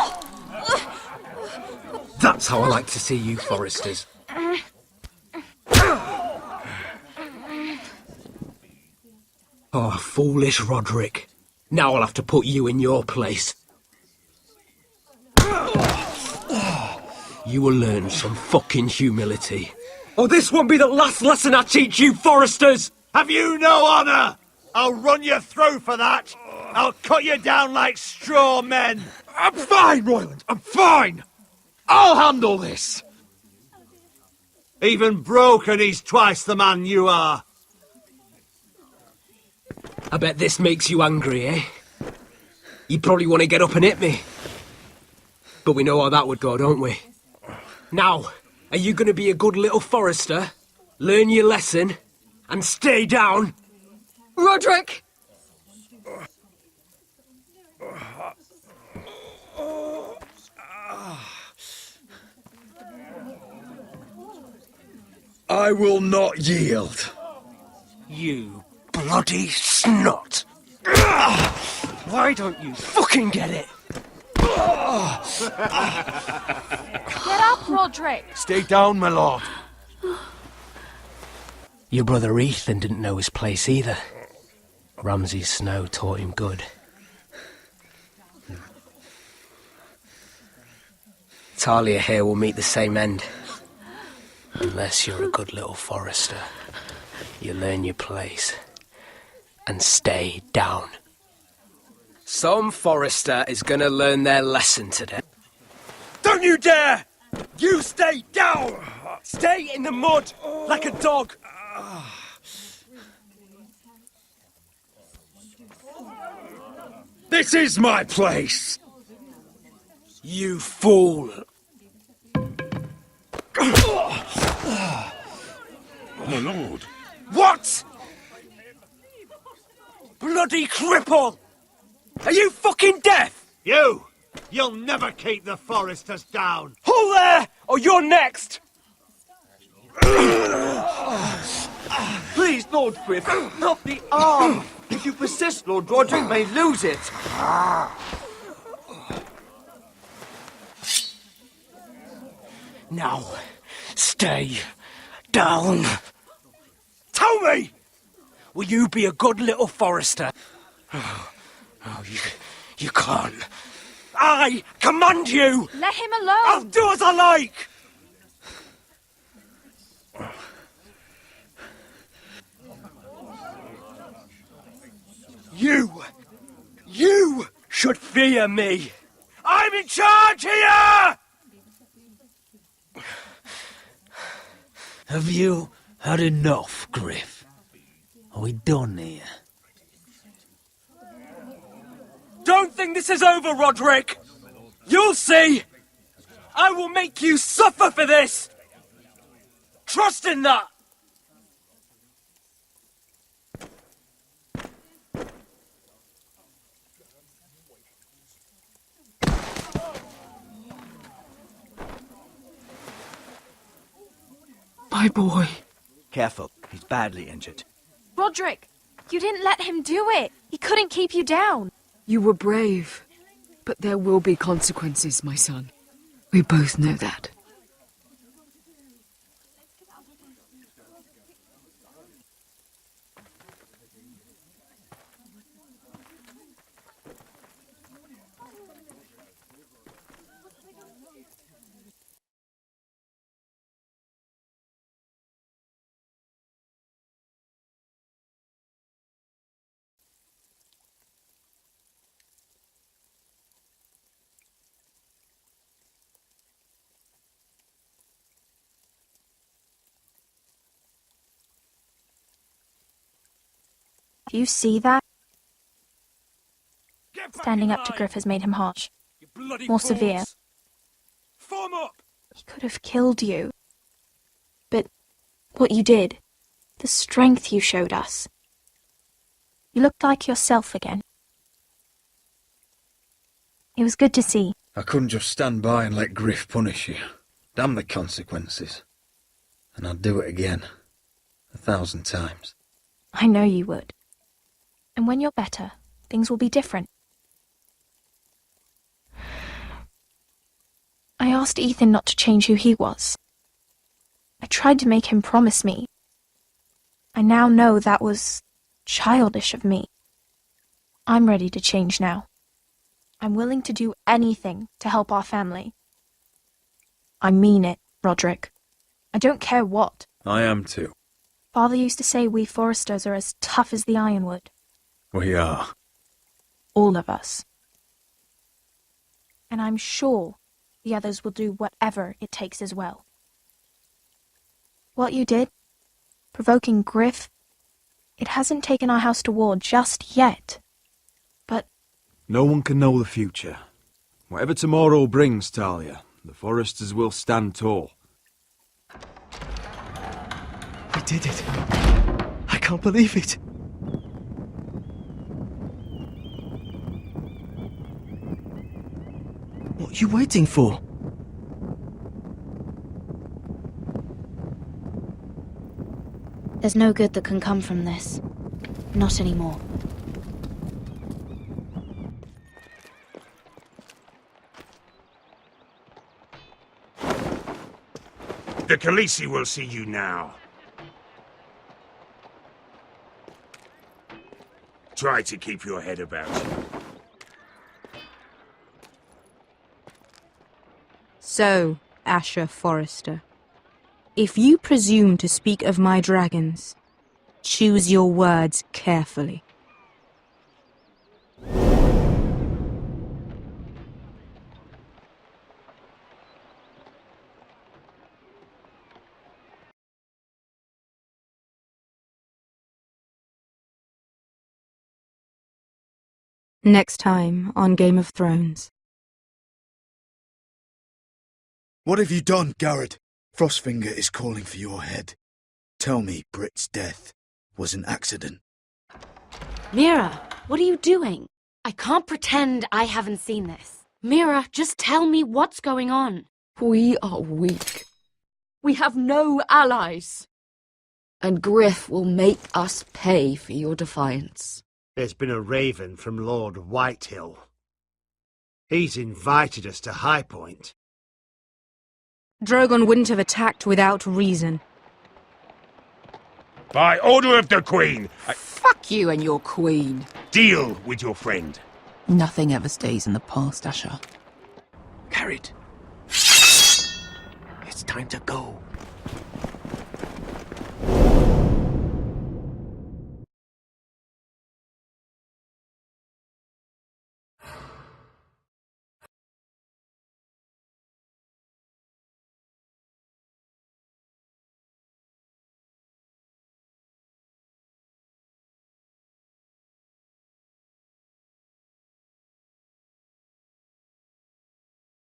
That's how I like to see you Foresters. Oh, foolish Roderick. Now I'll have to put you in your place. You will learn some fucking humility. Or this won't be the last lesson I teach you, Foresters! Have you no honour? I'll run your throat for that. I'll cut you down like straw men. I'm fine, Royland, I'm fine! I'll handle this! Even broken, he's twice the man you are. I bet this makes you angry, eh? You probably want to get up and hit me. But we know how that would go, don't we? Now, are you going to be a good little Forester, learn your lesson, and stay down? Roderick! I will not yield. You bloody snot! Why don't you fucking get it? Get up, Roderick! Stay down, my lord. Your brother Ethan didn't know his place either. Ramsay's snow taught him good. Talia here will meet the same end. Unless you're a good little Forester. You learn your place. And stay down. Some Forester is gonna learn their lesson today. Don't you dare! You stay down! Stay in the mud, like a dog! This is my place! You fool! My lord. What?! Bloody cripple! Are you fucking deaf? You'll never keep the Foresters down. Hold there, or you're next! Please, Lord Griff, not the arm. If you persist, Lord Roderick may lose it. Now, stay down. Tell me! Will you be a good little Forester? Oh, you can't. I command you! Let him alone! I'll do as I like! You should fear me! I'm in charge here! Have you had enough, Griff? Are we done here? Don't think this is over, Roderick! You'll see! I will make you suffer for this! Trust in that! My boy. Careful, he's badly injured. Roderick, you didn't let him do it. He couldn't keep you down. You were brave, but there will be consequences, my son. We both know that. Do you see that? Standing up to Griff has made him harsh. More severe. Form up! He could have killed you. But what you did, the strength you showed us. You looked like yourself again. It was good to see. I couldn't just stand by and let Griff punish you. Damn the consequences. And I'd do it again. 1,000 times. I know you would. And when you're better, things will be different. I asked Ethan not to change who he was. I tried to make him promise me. I now know that was childish of me. I'm ready to change now. I'm willing to do anything to help our family. I mean it, Roderick. I don't care what. I am too. Father used to say we foresters are as tough as the ironwood. We are. All of us. And I'm sure the others will do whatever it takes as well. What you did, provoking Griff, it hasn't taken our house to war just yet. But no one can know the future. Whatever tomorrow brings, Talia, the foresters will stand tall. We did it. I can't believe it. What are you waiting for? there's no good that can come from this. Not anymore. The Khaleesi will see you now. Try to keep your head about you. So, Asher Forrester, if you presume to speak of my dragons, choose your words carefully. Next time on Game of Thrones. What have you done, Garrett? Frostfinger is calling for your head. Tell me Britt's death was an accident. Mira, what are you doing? I can't pretend I haven't seen this. Mira, just tell me what's going on. We are weak. We have no allies. And Griff will make us pay for your defiance. There's been a raven from Lord Whitehill. He's invited us to High Point. Drogon wouldn't have attacked without reason. By order of the Queen, Fuck you and your queen. Deal with your friend. Nothing ever stays in the past, Asher. Carried. It's time to go.